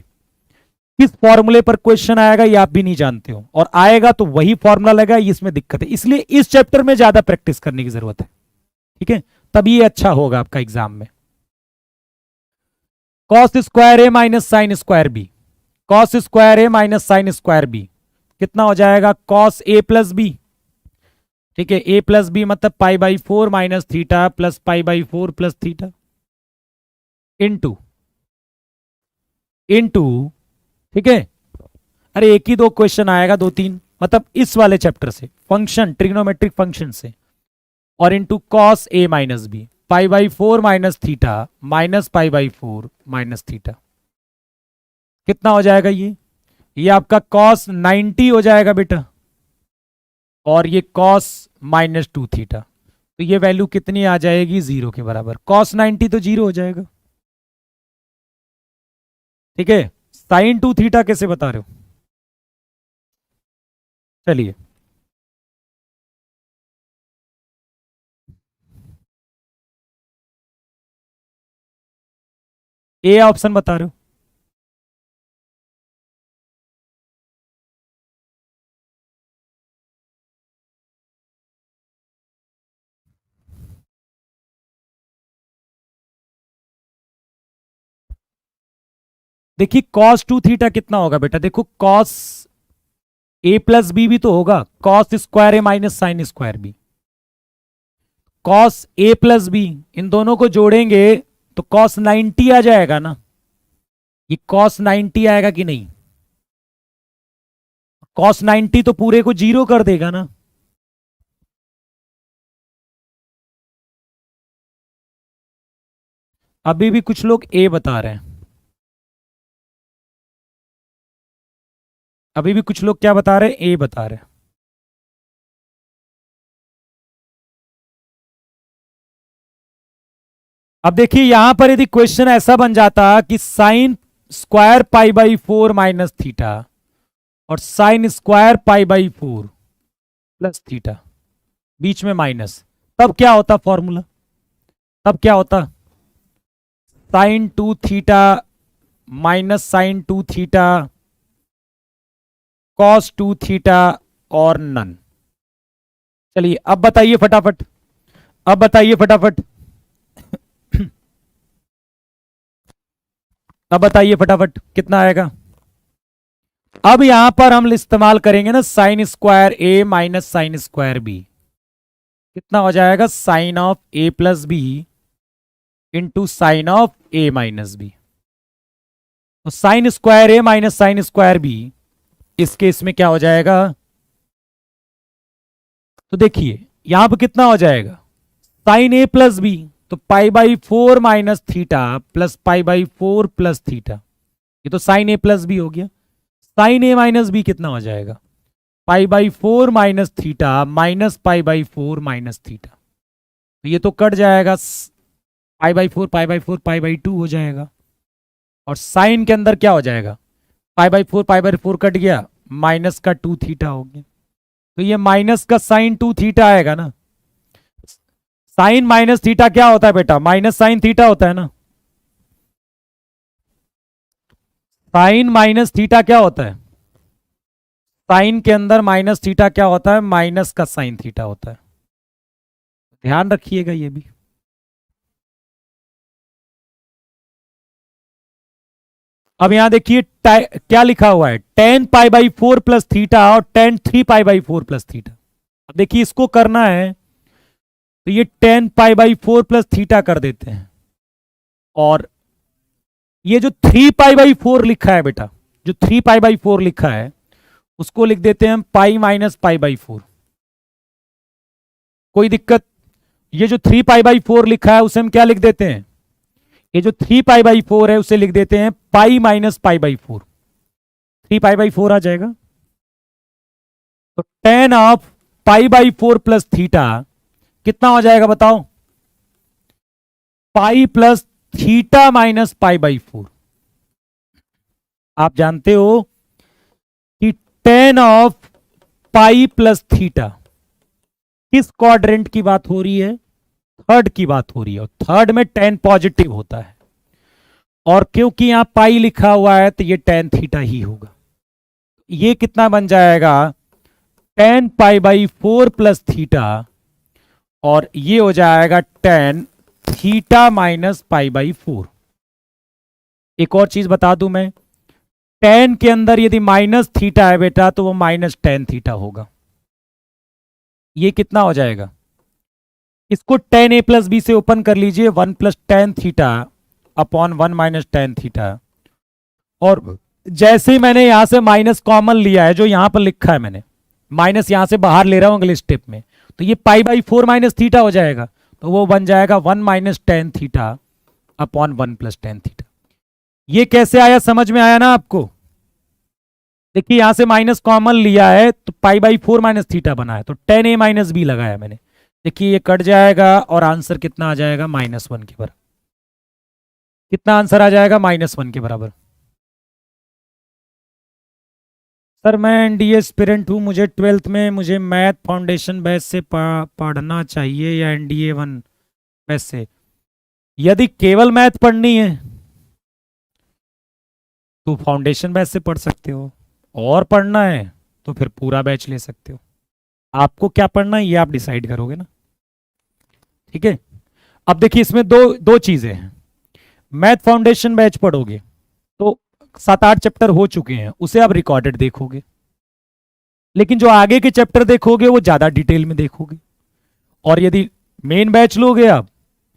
किस फॉर्मूले पर क्वेश्चन आएगा ये आप भी नहीं जानते हो, और आएगा तो वही फॉर्मूला लगेगा, इसमें दिक्कत है। इसलिए इस चैप्टर में ज्यादा प्रैक्टिस करने की जरूरत है। ठीक है, तभी ये अच्छा होगा आपका एग्जाम में। Cos square A minus sine square B, cos square A minus sine square B कितना हो जाएगा? Cos A plus B. ठीक है, ए प्लस बी मतलब pi by 4 minus theta plus pi by 4 plus theta into into, ठीक है, अरे एक ही दो क्वेश्चन आएगा, 2-3, मतलब इस वाले चैप्टर से, फंक्शन ट्रिग्नोमेट्रिक फंक्शन से, और into cos A minus B pi by 4 minus theta minus pi by 4 minus theta. कितना हो जाएगा ये आपका cos 90 हो जाएगा बेटा, और ये cos -2 थीटा। तो ये वैल्यू कितनी आ जाएगी, 0 के बराबर। cos 90 तो 0 हो जाएगा। ठीक है, sin 2 थीटा कैसे बता रहे हो? चलिए, ए ऑप्शन बता रहे हो? देखिए cos 2 थीटा कितना होगा बेटा, देखो cos ए प्लस बी भी तो होगा, cos square A minus sine square B. cos A plus B, इन दोनों को जोड़ेंगे तो cos 90 आ जाएगा ना, ये cos 90 आएगा कि नहीं? cos 90 तो पूरे को 0 कर देगा ना। अभी भी कुछ लोग ए बता रहे हैं, अभी भी कुछ लोग क्या बता रहे हैं, ए बता रहे हैं। अब देखिए यहां पर यदि क्वेश्चन ऐसा बन जाता कि sine square pi by 4 minus theta और sine square pi by 4 plus theta, बीच में माइनस, तब क्या होता फॉर्मूला? तब क्या होता, sine 2 theta minus sine 2 theta cos 2 theta और नन। चलिए अब बताइए फटाफट, अब बताइए फटाफट अब बताइए फटाफट कितना आएगा। अब यहां पर हम इस्तेमाल करेंगे ना sine square A minus sine square B, कितना हो जाएगा, sine of A plus B into sine of A minus B. तो sine square A minus sine square B, इस केस में क्या हो जाएगा, तो देखिए यहां पर कितना हो जाएगा, साइन ए प्लस बी, तो पाई by 4 minus theta plus pi by 4 plus theta, ये तो साइन ए प्लस बी हो गया। साइन ए माइनस बी कितना हो जाएगा, पाई by 4 minus theta minus pi by 4 minus theta, तो ये तो कट जाएगा, पाई by 4 pi by 4 pi by 2 हो जाएगा। और साइन के अंदर क्या हो जाएगा, पाई बाई 4 पाई बाई 4 कट गया, माइनस का 2 थीटा हो गया, तो ये माइनस का साइन 2 थीटा आएगा ना। साइन माइनस थीटा क्या होता है बेटा, माइनस साइन थीटा होता है ना। साइन माइनस थीटा क्या होता है, साइन के अंदर माइनस थीटा क्या होता है, माइनस का साइन थीटा होता है, ध्यान रखिएगा ये भी। अब यहां देखिए क्या लिखा हुआ है, tan pi by 4 plus theta और tan 3 pi by 4 plus theta. अब देखिए इसको करना है तो ये 10 पाई बाई 4 प्लस थीटा कर देते हैं, और ये जो 3 पाई बाई 4 लिखा है बेटा, जो 3 पाई बाई 4 लिखा है उसको लिख देते हैं पाई माइनस पाई बाई 4। कोई दिक्कत? ये जो 3 पाई बाई 4 लिखा है उसे हम क्या लिख देते हैं, ये जो 3 पाई बाई 4 है उसे लिख देते हैं pi minus pi by 4, 3 pi by 4 आ जाएगा। तो 10 of pi by 4 plus theta कितना हो जाएगा बताओ, pi plus theta minus pi by 4। आप जानते हो कि 10 ऑफ पाई प्लस थीटा किस क्वाड्रेंट की बात हो रही है, थर्ड की बात हो रही है, और थर्ड में 10 पॉजिटिव होता है, और क्योंकि यहां पाई लिखा हुआ है तो ये 10 थीटा ही होगा। ये कितना बन जाएगा, 10 पाई बाई 4 प्लस थीटा, और ये हो जाएगा 10 थीटा माइनस पाई बाई 4। एक और चीज बता दूं मैं, 10 के अंदर यदि माइनस थीटा है बेटा तो वो माइनस 10 थीटा होगा। ये कितना हो जाएगा, इसको 10 ए प्लस बी से ओपन कर लीजिए, 1 plus 10 theta upon 1 minus 10 theta, और जैसे ही मैंने यहां से माइनस कॉमन लिया है, जो यहां पर लिखा है मैंने माइनस यहां से बाहर ले रहा हूं अगले स्टेप में, तो ये पाई बाई 4 माइनस थीटा हो जाएगा, तो वो बन जाएगा 1 minus 10 theta upon 1 plus 10 theta. ये कैसे आया, समझ में आया ना आपको? देखिए यहां से माइनस कॉमन लिया है तो पाई बाई 4 माइनस थीटा बना है, तो टेन ए माइनस बी लगाया मैंने। देखिए ये कट जाएगा और आंसर कितना आ जाएगा, -1 के बराबर। कितना आंसर आ जाएगा, -1 के बराबर। सर मैं एनडीए एस्पिरेंट हूँ, मुझे 12th में मुझे मैथ फाउंडेशन बैच से पढ़ना चाहिए या एनडीए 1 बैच से? यदि केवल मैथ पढ़नी है तो फाउंडेशन बैच से पढ़ सकते हो, और पढ़ना है तो फिर पूरा बैच ले सकते हो। आपको क्या पढ़ना है ये आप डिसाइड करोगे ना, ठीक है। अब देखिए इसमें दो दो चीजें हैं। मैथ फाउंडेशन बैच पढ़ोगे तो 7-8 चैप्टर हो चुके हैं, उसे आप रिकॉर्डेड देखोगे, लेकिन जो आगे के चैप्टर देखोगे वो ज्यादा डिटेल में देखोगे। और यदि मेन बैच लोगे आप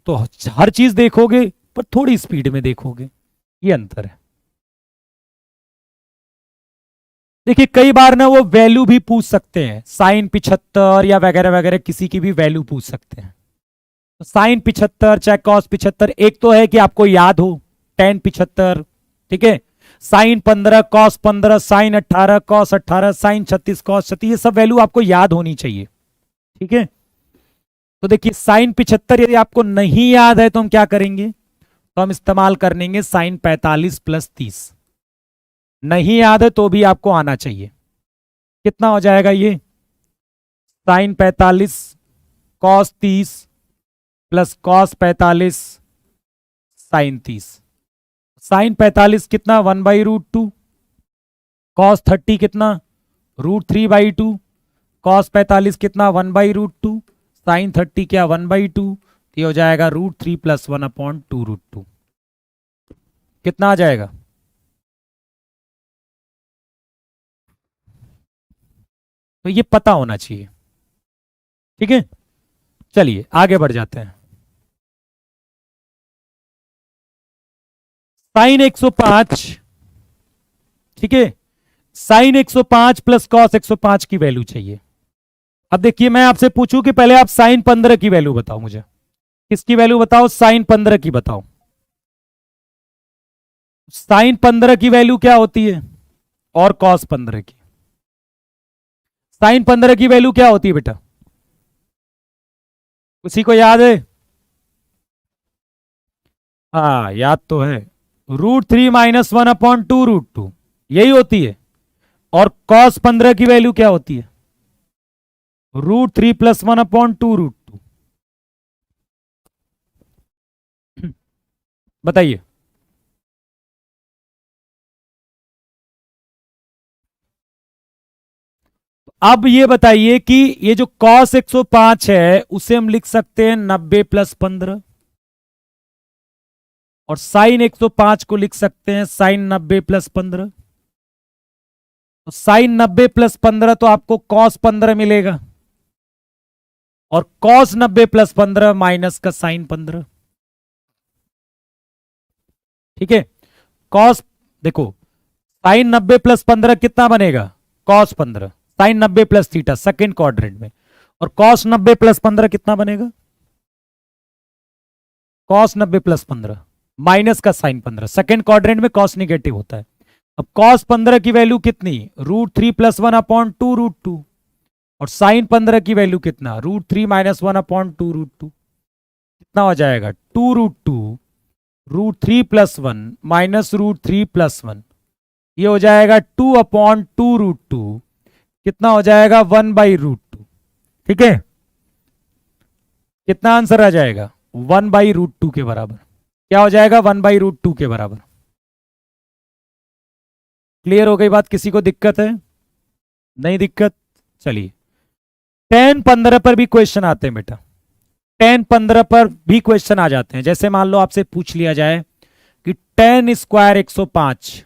तो हर चीज देखोगे पर थोड़ी स्पीड में देखोगे, ये अंतर है। देखिए कई बार ना वो वैल्यू भी पूछ सकते हैं, साइन 75 या वगैरह वगैरह, किसी की भी वैल्यू पूछ सकते हैं। तो साइन 75 चाहे कॉस 75, एक तो है कि आपको याद हो टेन 75, ठीक है, sine 15 cos 15, sine 18 cos 18, sine 36 cos 36, ये सब वैल्यू आपको याद होनी चाहिए, ठीक है। तो देखिए साइन 75 यदि आपको नहीं याद है तो हम क्या करेंगे, तो हम इस्तेमाल करेंगे साइन 45 + 30। नहीं याद है तो भी आपको आना चाहिए। कितना हो जाएगा ये, sine 45 cos 30 plus cos 45 sine 30। Sine 45 कितना, 1/√2, कॉस 30 कितना, √3/2, कॉस 45 कितना, 1/√2, साइन 30 क्या, 1/2, ये हो जाएगा √3 + 1/2√2। कितना आ जाएगा, तो ये पता होना चाहिए, ठीक है। चलिए आगे बढ़ जाते हैं। साइन 105, ठीक है, साइन 105 प्लस कॉस 105 की वैल्यू चाहिए। अब देखिए मैं आपसे पूछूं कि पहले आप साइन 15 की वैल्यू बताओ मुझे। किसकी वैल्यू बताओ, साइन 15 की बताओ। साइन 15 की वैल्यू क्या होती है, और कॉस 15 की। साइन 15 की वैल्यू क्या होती है बेटा, किसी को याद है? हाँ याद तो है, √3 - 1/2√2, यही होती है। और कॉस 15 की वैल्यू क्या होती है, √3 + 1/2√2। बताइए। अब ये बताइए कि ये जो cos 105 है उसे हम लिख सकते हैं 90 + 15, और साइन 105 को लिख सकते हैं साइन 90 + 15। तो साइन 90 + 15 तो आपको cos 15 मिलेगा, और cos 90 + 15 माइनस का साइन 15, ठीक है। cos, देखो साइन 90 + 15 कितना बनेगा, cos 15, sine 90 + theta second quadrant में, और cos 90 + 15 कितना बनेगा, cos 90 + 15 माइनस का साइन 15, सेकेंड क्वाड्रेंट में cos निगेटिव होता है। अब cos 15 की वैल्यू कितनी, √3 + 1/2√2, और साइन 15 की वैल्यू कितना, √3 - 1/2√2। कितना हो जाएगा, 2√2 √3 + 1 माइनस √3 + 1, ये हो जाएगा 2/2√2। कितना हो जाएगा, 1/√2, ठीक है। कितना आंसर आ जाएगा, 1/√2 के बराबर। क्या हो जाएगा, 1/√2 के बराबर। क्लियर हो गई बात, किसी को दिक्कत है? नहीं दिक्कत, चलिए। 10-15 पर भी क्वेश्चन आते हैं बेटा, 10-15 पर भी क्वेश्चन आ जाते हैं। जैसे मान लो आपसे पूछ लिया जाए कि tan² 105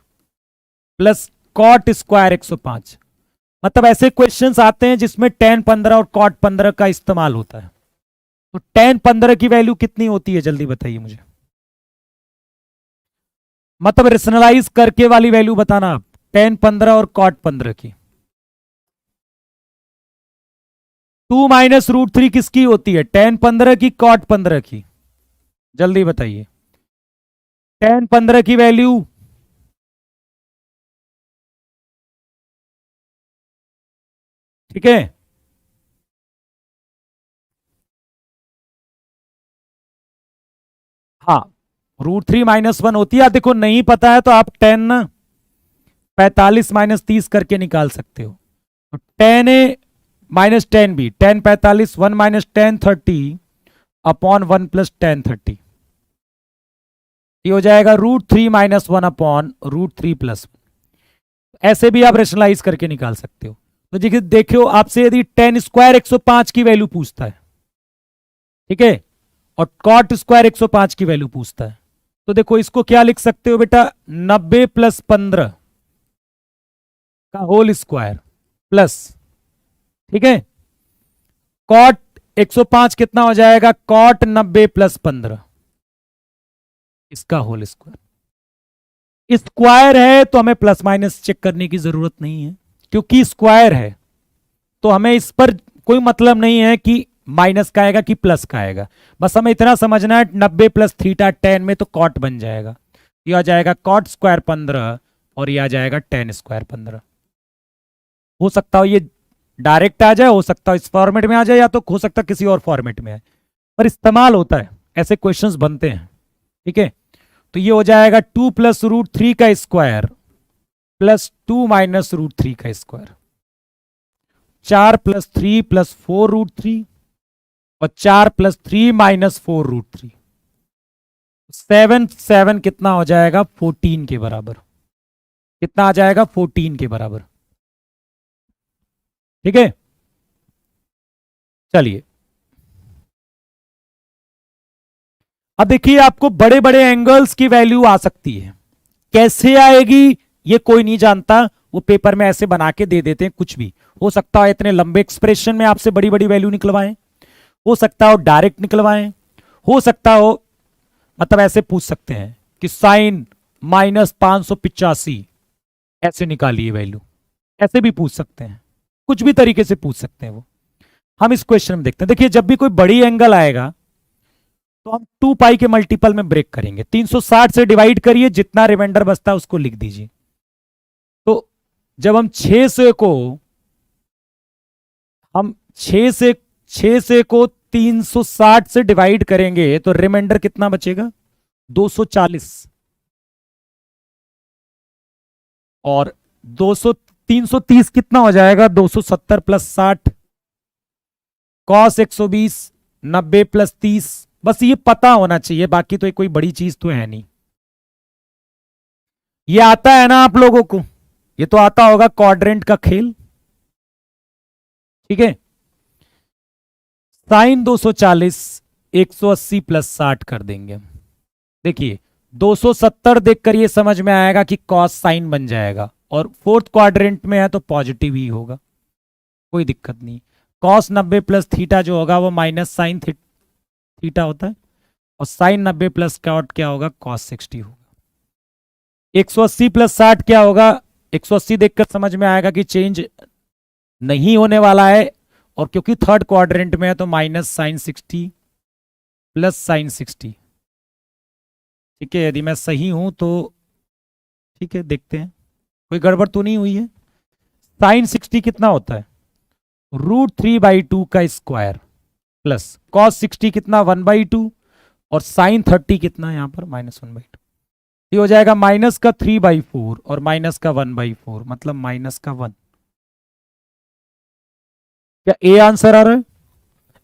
प्लस cot² 105, मतलब ऐसे क्वेश्चंस आते हैं जिसमें tan15 और cot15 का इस्तेमाल होता है। तो tan15 की वैल्यू कितनी होती है, जल्दी बताइए मुझे, मतलब रेशनलाइज करके वाली वैल्यू बताना आप, tan15 और cot15 की। 2 - √3 किसकी होती है, tan15 की cot15 की, जल्दी बताइए। tan15 की वैल्यू ठीक है। हाँ, √3 - 1 होती है। देखो नहीं पता है तो आप 10 45 - 30 करके निकाल सकते हो। तो 10 - 10 भी 10 45 1 - 10 30 अपॉन 1 + 10 30। ये हो जाएगा √3 - 1 अपॉन √3 + 1। ऐसे भी आप रेशनलाइज करके निकाल सकते हो। तो देखिए, देखियो आपसे यदि टेन स्क्वायर 105 की वैल्यू पूछता है, ठीक है, और कॉट स्क्वायर 105 की वैल्यू पूछता है, तो देखो इसको क्या लिख सकते हो बेटा, 90 + 15 का होल स्क्वायर प्लस, ठीक है, कॉट 105 कितना हो जाएगा, कॉट 90 + 15 इसका होल स्क्वायर। स्क्वायर है तो हमें प्लस माइनस चेक करने की जरूरत नहीं है, क्योंकि स्क्वायर है तो हमें इस पर कोई मतलब नहीं है कि माइनस का आएगा कि प्लस का आएगा। बस हमें इतना समझना है 90 + θ 10 में तो कॉट बन जाएगा। ये आ जाएगा कॉट स्क्वायर 15 और ये आ जाएगा टेन स्क्वायर 15। हो सकता हो ये डायरेक्ट आ जाए, हो सकता है इस फॉर्मेट में आ जाए, या तो हो सकता है किसी और फॉर्मेट में आए, पर इस्तेमाल होता है, ऐसे क्वेश्चंस बनते हैं। ठीक है, तो ये हो जाएगा 2 + √3 का स्क्वायर प्लस 2 - √3 का स्क्वायर, 4 + 3 + 4 √3 और 4 + 3 - 4 √3। 7 7 कितना हो जाएगा, 14 के बराबर। कितना आ जाएगा, 14 के बराबर। ठीक है, चलिए अब देखिए, आपको बड़े बड़े एंगल्स की वैल्यू आ सकती है। कैसे आएगी ये कोई नहीं जानता, वो पेपर में ऐसे बना के दे देते हैं कुछ भी। हो सकता है इतने लंबे एक्सप्रेशन में आपसे बड़ी बड़ी वैल्यू निकलवाएं, हो सकता हो डायरेक्ट निकलवाएं, हो सकता हो मतलब ऐसे पूछ सकते हैं कि साइन -585 ऐसे निकालिए वैल्यू, ऐसे भी पूछ सकते हैं, कुछ भी तरीके से पूछ सकते हैं वो। हम इस क्वेश्चन में देखते हैं। देखिए, जब भी कोई बड़ी एंगल आएगा तो हम 2 पाई के मल्टीपल में ब्रेक करेंगे। 360 से डिवाइड करिए, जितना रिमाइंडर बचता है उसको लिख दीजिए। तो जब हम 6 से को 360 से डिवाइड करेंगे तो रिमाइंडर कितना बचेगा, 240। और 200 330 कितना हो जाएगा, 270 + 60 कॉस 120 90 + 30। बस ये पता होना चाहिए, बाकी तो कोई बड़ी चीज तो है नहीं। ये आता है ना आप लोगों को, ये तो आता होगा क्वाड्रेंट का खेल। ठीक है, साइन 240 180 + 60 कर देंगे। देखिए 270 देखकर ये समझ में आएगा कि कॉस साइन बन जाएगा, और फोर्थ क्वाड्रेंट में है तो पॉजिटिव ही होगा, कोई दिक्कत नहीं। कॉस 90 + थीटा जो होगा वो माइनस साइन थीटा होता है, और साइन 90 + कॉट क्या होगा, कॉस 60 होगा। 180 + 60 क्या होगा, 180 देखकर समझ में आएगा कि चेंज नहीं होने वाला है, और क्योंकि थर्ड क्वाड्रेंट में है तो -sin 60 + sin 60। ठीक है, यदि मैं सही हूं तो ठीक है, देखते हैं कोई गड़बड़ तो नहीं हुई है। sin 60 कितना होता है, √3/2 का स्क्वायर प्लस cos 60 कितना, 1/2, और sin 30 कितना यहां पर -1/2। ये हो जाएगा माइनस का 3/4 और माइनस का 1/4, मतलब -1। क्या ए आंसर आ रहा है?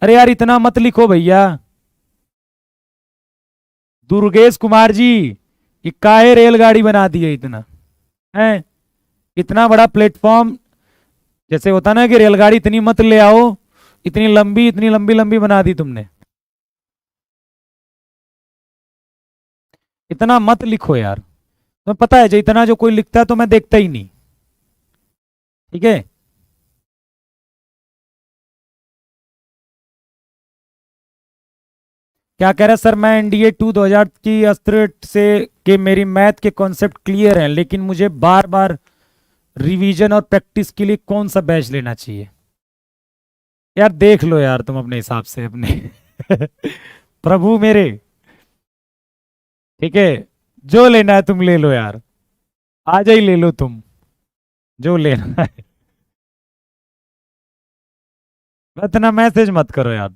अरे यार इतना मत लिखो भैया, दुर्गेश कुमार जी, ये काहे रेलगाड़ी बना दी है इतना, है इतना बड़ा प्लेटफॉर्म। जैसे होता ना कि रेलगाड़ी इतनी मत ले आओ, इतनी लंबी लंबी बना दी तुमने। इतना मत लिखो यार, तुम्हें पता है जो इतना जो कोई लिखता है तो मैं देखता ही नहीं। ठीक है, क्या कह रहा है सर, मैं एनडीए 2000 की अस्त्र से के मेरी मैथ के कॉन्सेप्ट क्लियर हैं, लेकिन मुझे बार बार रिवीजन और प्रैक्टिस के लिए कौन सा बैच लेना चाहिए? यार देख लो यार तुम अपने हिसाब से अपने प्रभु मेरे। ठीक है, जो लेना है तुम ले लो यार, आज ही ले लो तुम, जो लेना है। इतना मैसेज मत करो यार।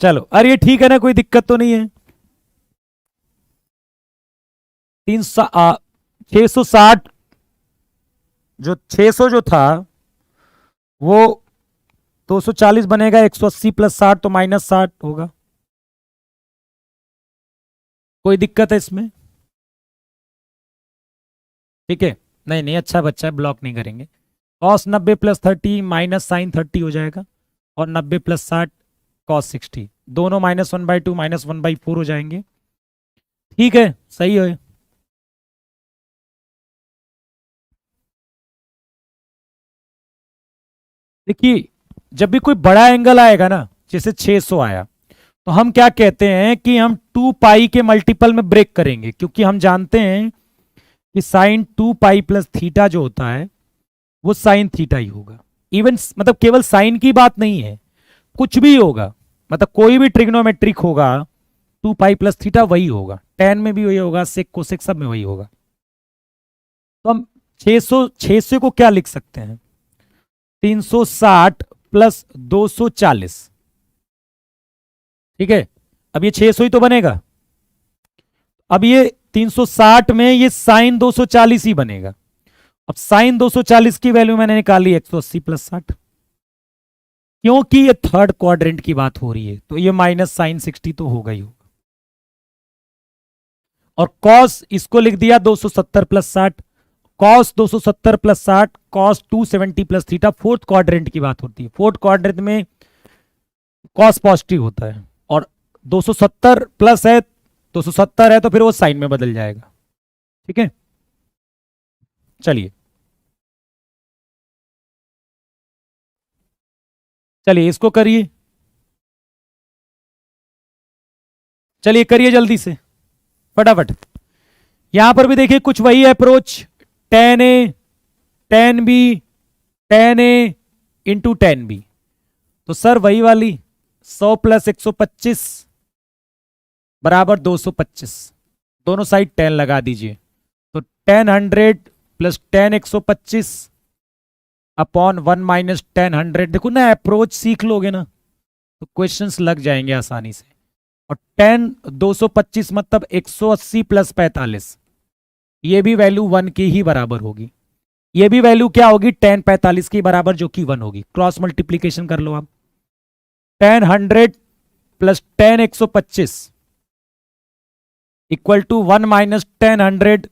चलो, अरे ये ठीक है ना, कोई दिक्कत तो नहीं है। 660, जो 600 जो था वो 240 बनेगा, 180 प्लस 60 तो -60 होगा। कोई दिक्कत है इसमें? ठीक है, नहीं नहीं, अच्छा बच्चा है, ब्लॉक नहीं करेंगे। कॉस 90 प्लस 30 माइनस साइन 30 हो जाएगा, और 90 प्लस 60 कॉस 60, दोनों -1/2 -1/4 हो जाएंगे। ठीक है, सही है। देखिए, जब भी कोई बड़ा एंगल आएगा ना, जैसे 600 आया, तो हम क्या कहते हैं कि हम 2 पाई के मल्टीपल में ब्रेक करेंगे, क्योंकि हम जानते हैं कि साइन 2 पाई प्लस थीटा जो होता है वो साइन थीटा ही होगा। इवन मतलब केवल साइन की बात नहीं है, कुछ भी होगा, मतलब कोई भी ट्रिग्नोमेट्रिक होगा, 2 पाई प्लस थीटा वही होगा, टेन में भी वही होगा, सेक कोसेक सब में वही होगा। तो हम 600 को क्या लिख सकते हैं? 360 प्लस 240। ठीक है, अब ये 600 ही तो बनेगा। अब ये 360 में ये साइन 240 ही बनेगा। अब साइन 240 की वैल्यू मैंने निकाली 180 प्लस 60, क्योंकि ये थर्ड क्वाड्रेंट की बात हो रही है, तो ये माइनस साइन 60 तो होगा ही होगा। और कॉस इसको लिख दिया 270 plus 60, cos 270 plus 60 cos 270 plus theta. Fourth quadrant की बात होती है, फोर्थ क्वाड्रेंट में कॉस पॉजिटिव होता है, और 270 प्लस है, 270 है तो फिर वो साइन में बदल जाएगा। ठीक है, चलिए चलिए इसको करिए, चलिए करिए जल्दी से, फटाफट। यहां पर भी देखिए कुछ वही approach, ten A, tan B, tan A into ten B. तो सर वही वाली 100 प्लस 125 बराबर 225, दोनों साइड 10 लगा दीजिए, तो 10 100 प्लस 10 125 अपॉन 1 माइनस 10 100। देखो ना, अप्रोच सीख लोगे ना तो क्वेश्चंस लग जाएंगे आसानी से। और 10 225 मतलब 180 प्लस 45, ये भी वैल्यू 1 की ही बराबर होगी। ये भी वैल्यू क्या होगी? 10 45 की बराबर, जो कि 1 होगी। क्रॉस मल्टीप्लीकेशन कर लो आप, 10 100 प्लस 10 125 इक्वल टू 1 माइनस 10 100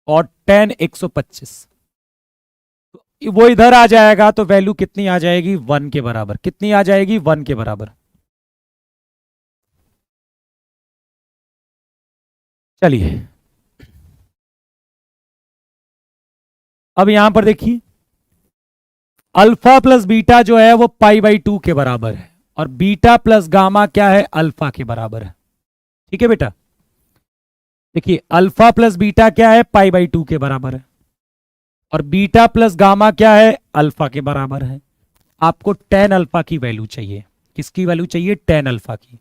और 10 125। वो इधर आ जाएगा तो वैल्यू कितनी आ जाएगी? 1 के बराबर। कितनी आ जाएगी? 1 के बराबर। चलिए अब यहां पर देखिए, अल्फा प्लस बीटा जो है वो π/2 के बराबर है, और बीटा प्लस गामा क्या है? अल्फा के बराबर है। ठीक है बेटा, देखिए अल्फा प्लस बीटा क्या है? π/2 के बराबर है, और बीटा प्लस गामा क्या है? अल्फा के बराबर है। आपको टेन अल्फा की वैल्यू चाहिए। किसकी वैल्यू चाहिए? टेन अल्फा की।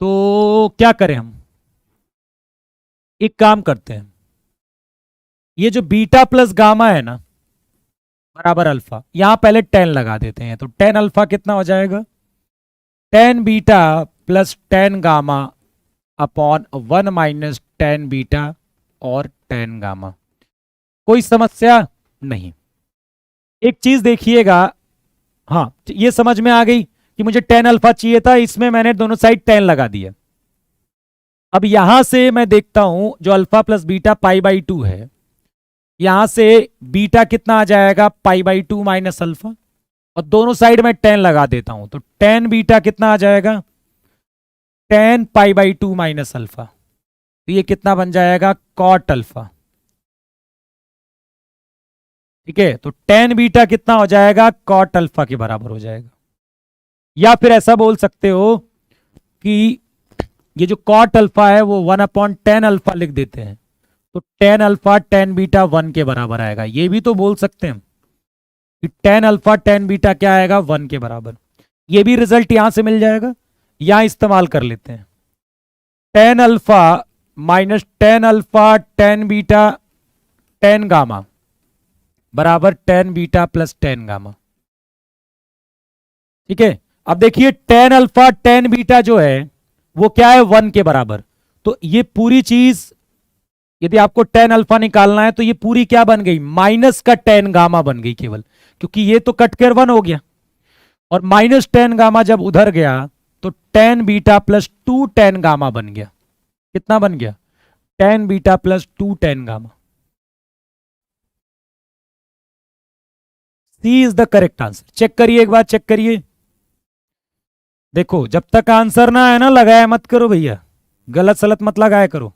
तो क्या करें हम? एक काम करते हैं, ये जो बीटा प्लस गामा है ना बराबर अल्फा, यहां पहले 10 लगा देते हैं, तो 10 अल्फा कितना हो जाएगा? 10 beta plus 10 gamma upon 1 minus 10 beta और 10 गामा। कोई समस्या नहीं। एक चीज देखिएगा, हाँ ये समझ में आ गई कि मुझे 10 अल्फा चाहिए था, इसमें मैंने दोनों साइड 10 लगा दिया। अब यहां से मैं देखता हूं, जो अल्फा प्लस बीटा π/2 है, यहां से बीटा कितना आ जाएगा? π/2 माइनस अल्फा, और दोनों साइड में 10 लगा देता हूं, तो 10 बीटा कितना आ जाएगा? 10 π/2 माइनस अल्फा। तो ये कितना बन जाएगा? Cot alpha. ठीक है, तो 10 बीटा कितना हो जाएगा? कॉट अल्फा के बराबर हो जाएगा। या फिर ऐसा बोल सकते हो कि ये जो कॉट अल्फा है वो 1/10 अल्फा लिख देते हैं, तो 10 अल्फा 10 बीटा 1 के बराबर आएगा। ये भी तो बोल सकते हैं कि 10 अल्फा 10 बीटा क्या आएगा? 1 के बराबर। ये भी रिजल्ट यहां से मिल जाएगा, यहां इस्तेमाल कर लेते हैं। Tan alpha minus tan alpha tan beta tan gamma बराबर tan beta plus tan gamma. ठीक है, अब देखिए टेन अल्फा टेन बीटा जो है वो क्या है, 1 के बराबर। तो ये पूरी चीज यदि आपको टेन अल्फा निकालना है तो ये पूरी क्या बन गई, माइनस का टेन गामा बन गई केवल, क्योंकि ये तो कट कर 1 हो गया। और माइनस टेन गामा जब उधर गया तो tan beta plus two tan gamma बन गया। कितना बन गया, tan beta plus two tan gamma. C is the correct answer. Check करिए एक बार, चेक करिए। देखो जब तक आंसर ना है ना लगाया मत करो भैया, गलत सलत मत लगाया करो।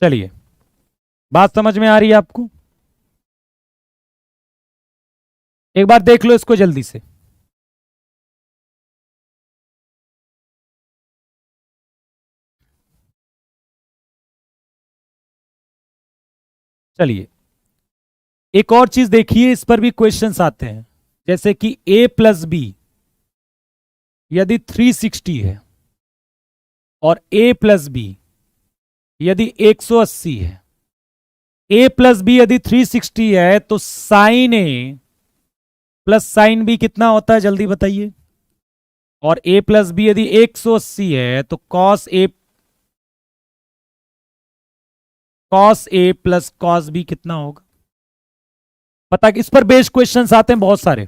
चलिए, बात समझ में आ रही है आपको? एक बार देख लो इसको जल्दी से। चलिए एक और चीज देखिए, इस पर भी क्वेश्चंस आते हैं, जैसे कि a प्लस बी यदि 360 है और a प्लस बी यदि 180 है। a प्लस बी यदि 360 है तो sine a plus sine B कितना होता है, जल्दी बताइए। और a प्लस बी यदि 180 है तो cos A plus cos B कितना होगा पता। इस पर बेस्ड क्वेश्चंस आते हैं बहुत सारे,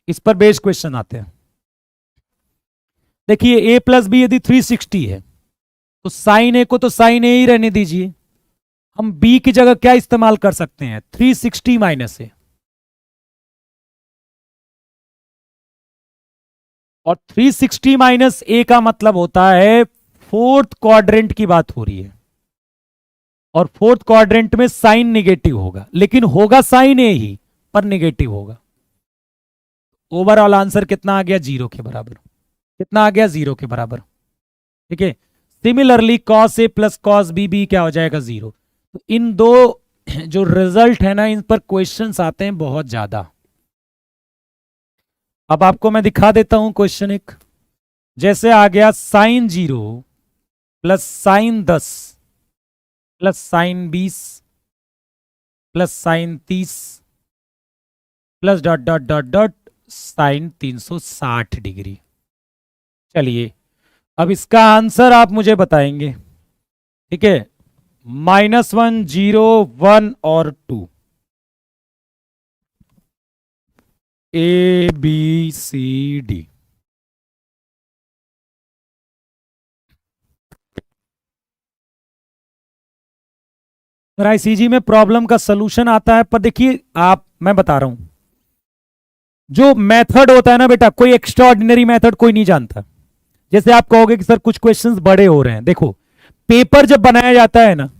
इस पर बेस्ड क्वेश्चन आते हैं। देखिए a प्लस बी यदि 360 है तो साइन ए को तो साइन ए ही रहने दीजिए। हम b की जगह क्या इस्तेमाल कर सकते हैं, 360 माइनस ए। और 360 माइनस ए का मतलब होता है फोर्थ क्वाड्रेंट की बात हो रही है, और फोर्थ क्वाड्रेंट में साइन निगेटिव होगा, लेकिन होगा साइन ए ही पर निगेटिव होगा। ओवरऑल आंसर कितना आ गया, 0 के बराबर। कितना आ गया, 0 के बराबर। ठीक है, similarly cos A plus cos B भी क्या हो जाएगा, 0। तो इन दो जो रिजल्ट है ना, इन पर क्वेश्चंस आते हैं बहुत ज्यादा। अब आपको मैं दिखा देता हूं क्वेश्चन एक, जैसे आ गया sine 0 plus sine 10 plus sine 20 plus sine 30 plus dot dot dot dot sine 360 degree. चलिए अब इसका आंसर आप मुझे बताएंगे। ठीक है, -1 0 1 और 2, A B C D। ICG में प्रॉब्लम का सलूशन आता है, पर देखिए आप, मैं बता रहा हूं जो मेथड होता है ना बेटा, कोई एक्स्ट्रा ऑर्डिनरी मेथड कोई नहीं जानता। जैसे आप कहोगे कि सर कुछ क्वेश्चंस बड़े हो रहे हैं, देखो पेपर जब बनाया जाता है ना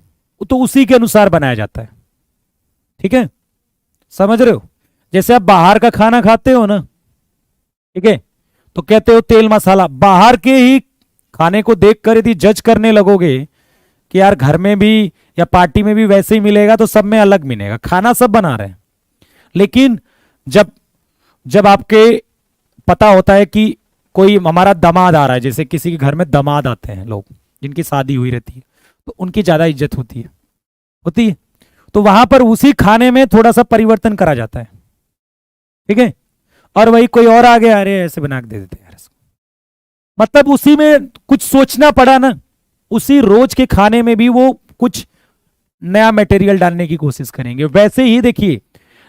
तो उसी के अनुसार बनाया जाता है। ठीक है, समझ रहे हो? जैसे आप बाहर का खाना खाते हो ना, ठीक है, तो कहते हो तेल मसाला, बाहर के ही खाने को देखकर यदि जज करने लगोगे कि यार घर में भी या पार्टी में भी वैसे ही मिलेगा तो सब में अलग मिलेगा, खाना सब बना रहे हैं। लेकिन जब जब आपके पता होता है कि कोई हमारा दामाद आ रहा है, जैसे किसी के घर में दामाद आते हैं लोग जिनकी शादी हुई रहती है, तो उनकी ज्यादा इज्जत होती है, तो वहां पर उसी खाने में थोड़ा सा परिवर्तन करा जाता है। ठीक है, और वही कोई और आ गया, अरे ऐसे बना के दे देते हैं यार, मतलब उसी में कुछ सोचना पड़ा ना, उसी रोज के खाने में भी वो कुछ नया मटेरियल डालने की कोशिश करेंगे। वैसे ही देखिए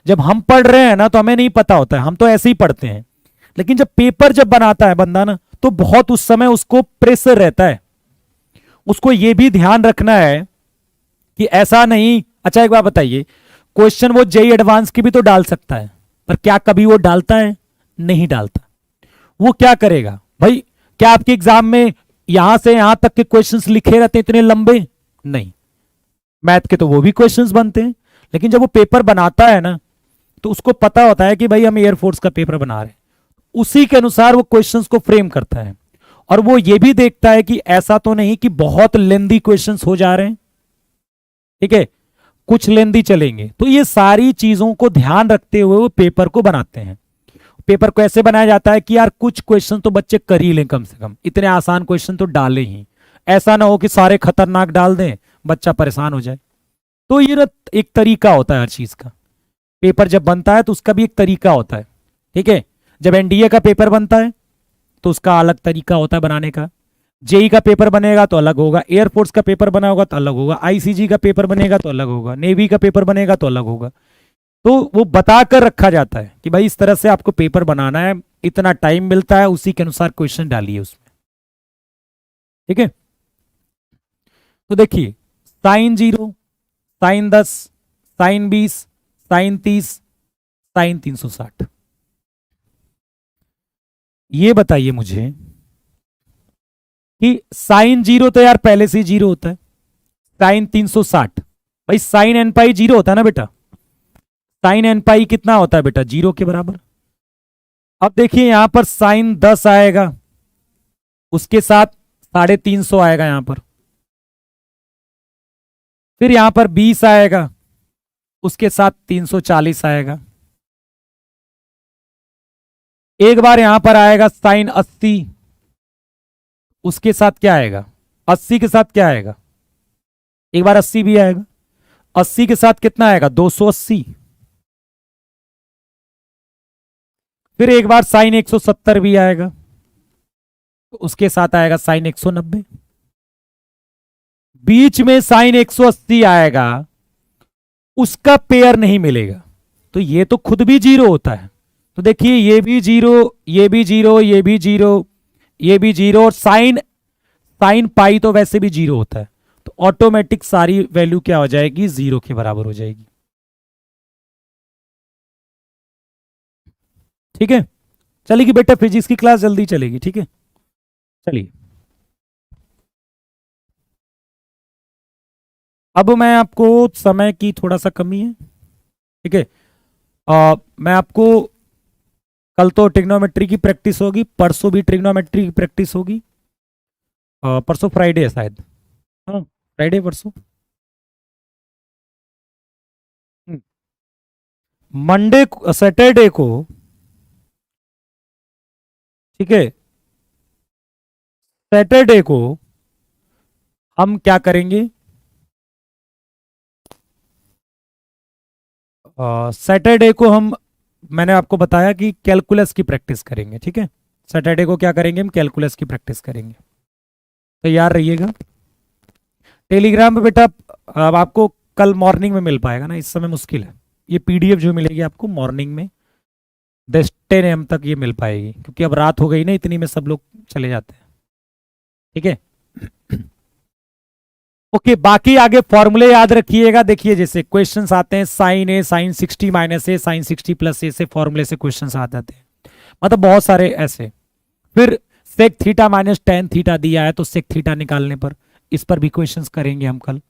जब हम पढ़ रहे हैं ना तो हमें नहीं पता होता है, हम तो ऐसे ही पढ़ते हैं, लेकिन जब पेपर जब बनाता है बंदा ना तो बहुत उस समय उसको प्रेशर रहता है, उसको ये भी ध्यान रखना है कि ऐसा नहीं। अच्छा एक बात बताइए, क्वेश्चन वो जेई एडवांस की भी तो डाल सकता है, पर क्या कभी वो डालता है? नहीं डालता। वो क्या करेगा भाई, क्या आपके एग्जाम में यहां से यहां तक के क्वेश्चंस लिखे रहते हैं इतने लंबे? नहीं, मैथ के तो वो भी क्वेश्चंस बनते हैं, लेकिन जब वो पेपर बनाता है ना तो उसको पता होता है कि भाई हम एयरफोर्स का पेपर बना रहे हैं, उसी के अनुसार वो क्वेश्चंस को फ्रेम करता है। और वो ये भी देखता है कि ऐसा तो नहीं कि बहुत लेंदी क्वेश्चंस हो जा रहे हैं, ठीक है, कुछ लेंदी चलेंगे। तो ये सारी चीजों को ध्यान रखते हुए वो पेपर को बनाते हैं। पेपर को ऐसे बनाया जाता है कि यार कुछ क्वेश्चन तो बच्चे कर ही लें, कम से कम इतने आसान क्वेश्चन तो डालें ही, ऐसा ना हो कि सारे खतरनाक डाल दें, बच्चा परेशान हो जाए। तो ये ना एक तरीका होता है हर चीज का। पेपर जब बनता है तो उसका भी एक तरीका होता है, ठीक है। जब एनडीए का पेपर बनता है तो उसका अलग तरीका होता है बनाने का, जेई का पेपर बनेगा तो अलग होगा, एयरफोर्स का पेपर बना होगा तो अलग होगा, आईसीजी का पेपर बनेगा तो अलग होगा, नेवी का पेपर बनेगा तो अलग होगा। तो वो बता कर रखा जाता है कि भाई इस तरह से आपको पेपर बनाना है, इतना टाइम मिलता है, उसी के अनुसार क्वेश्चन डालिए उसमें, ठीक है। तो देखिए sine 0, sine 10, sine 20, sine 30, sine 360। ये बताइए मुझे कि साइन 0 तो यार पहले से ही 0 होता है, साइन 360 भाई साइन एन पाई 0 होता है ना बेटा, साइन एन पाई कितना होता है बेटा 0 के बराबर। अब देखिए यहां पर साइन 10 आएगा, उसके साथ 350 आएगा यहां पर, फिर यहां पर 20 आएगा, उसके साथ 340 आएगा, एक बार यहां पर आएगा साइन 80, उसके साथ क्या आएगा 80 के साथ क्या आएगा, एक बार 80 भी आएगा, 80 के साथ कितना आएगा 280, फिर एक बार साइन 170 भी आएगा, तो उसके साथ आएगा साइन 190, बीच में साइन 180 आएगा, उसका पेयर नहीं मिलेगा, तो ये तो खुद भी 0 होता है। तो देखिए ये भी 0, ये भी 0, ये भी 0, ये भी 0, और साइन साइन पाई तो वैसे भी 0 होता है, तो ऑटोमेटिक सारी वैल्यू क्या हो जाएगी 0 के बराबर हो जाएगी, ठीक है। चलेगी बेटा फिजिक्स की क्लास जल्दी चलेगी, ठीक है। चलिए अब मैं आपको, समय की थोड़ा सा कमी है, ठीक है। मैं आपको कल तो ट्रिग्नोमेट्री की प्रैक्टिस होगी, परसों भी ट्रिग्नोमेट्री की प्रैक्टिस होगी, परसों फ्राइडे है शायद, हाँ फ्राइडे परसों, मंडे सैटरडे को, ठीक है, सैटरडे को हम क्या करेंगे, सैटरडे को हम, मैंने आपको बताया कि कैलकुलस की प्रैक्टिस करेंगे, ठीक है। सैटरडे को क्या करेंगे हम कैलकुलस की प्रैक्टिस करेंगे, तैयार रहिएगा। टेलीग्राम पे बेटा अब आपको कल मॉर्निंग में मिल पाएगा ना, इस समय मुश्किल है, ये पीडीएफ जो मिलेगी आपको मॉर्निंग में 10 तक ये मिल पाएगी, क्योंकि अब रात हो गई ना, इतनी में सब लोग चले जाते हैं, ठीक है। ओके बाकी आगे फॉर्मूले याद रखिएगा। देखिए जैसे क्वेश्चंस आते हैं साइन ए साइन 60 माइनस ए साइन 60 प्लस ए, से फॉर्मूले से क्वेश्चंस आ जाते हैं, मतलब बहुत सारे ऐसे। फिर sec theta minus tan theta दिया है तो सेक थीटा निकालने पर, इस पर भी क्वेश्चंस करेंगे हम कल।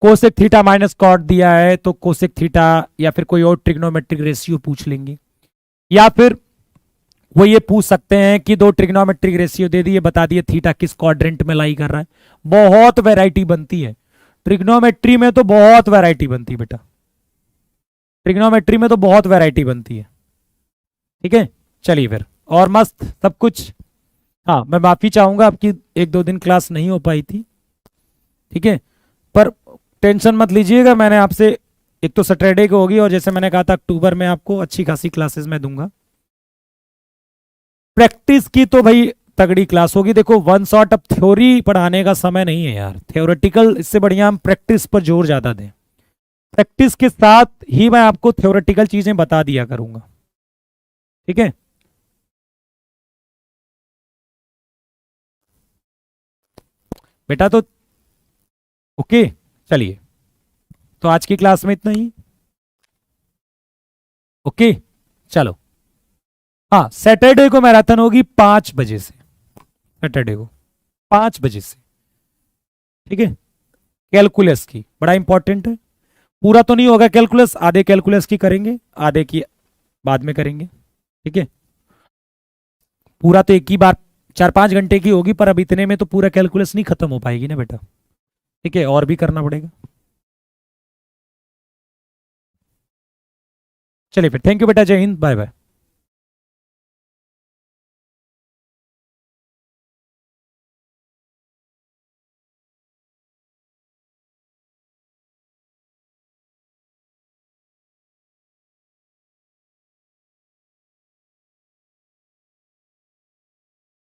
कोसेक थीटा माइनस कॉट दिया है तो कोसेक थीटा या फिर कोई और ट्रिग्नोमेट्रिक रेशियो पूछ लेंगे, या फिर वो ये पूछ सकते हैं कि दो ट्रिग्नोमेट्रिक रेशियो दे दिए, बता दिए थीटा किस क्वाड्रेंट में लाई कर रहा है। बहुत वैरायटी बनती है ट्रिग्नोमेट्री में, तो बहुत वैरायटी बनती है बेटा, ट्रिग्नोमेट्री में तो बहुत वैरायटी बनती है, ठीक है। चलिए फिर और मस्त सब कुछ। हाँ मैं माफी चाहूंगा आपकी 1-2 दिन क्लास नहीं हो पाई थी, ठीक है, पर टेंशन मत लीजिएगा, मैंने आपसे एक तो सैटरडे को होगी, और जैसे मैंने कहा था अक्टूबर में आपको अच्छी खासी क्लासेस मैं दूंगा। प्रैक्टिस की तो भाई तगड़ी क्लास होगी। देखो वन शॉट, अब थ्योरी पढ़ाने का समय नहीं है यार, थ्योरेटिकल इससे बढ़िया हम प्रैक्टिस पर जोर ज्यादा दें, प्रैक्टिस के साथ ही मैं आपको थ्योरेटिकल चीजें बता दिया करूंगा, ठीक है। बेटा तो ओके, चलिए तो आज की क्लास में इतना ही, ओके चलो। हाँ सैटरडे को मैराथन होगी 5 बजे से, सैटरडे को 5 बजे से, ठीक है। कैलकुलस की बड़ा इंपॉर्टेंट है, पूरा तो नहीं होगा कैलकुलस, आधे कैलकुलस की करेंगे, आधे की बाद में करेंगे, ठीक है। पूरा तो एक ही बार 4-5 घंटे की होगी, पर अब इतने में तो पूरा कैलकुलस नहीं खत्म हो पाएगी ना बेटा, ठीक है, और भी करना पड़ेगा। चलिए फिर थैंक यू बेटा, जय हिंद, बाय बाय।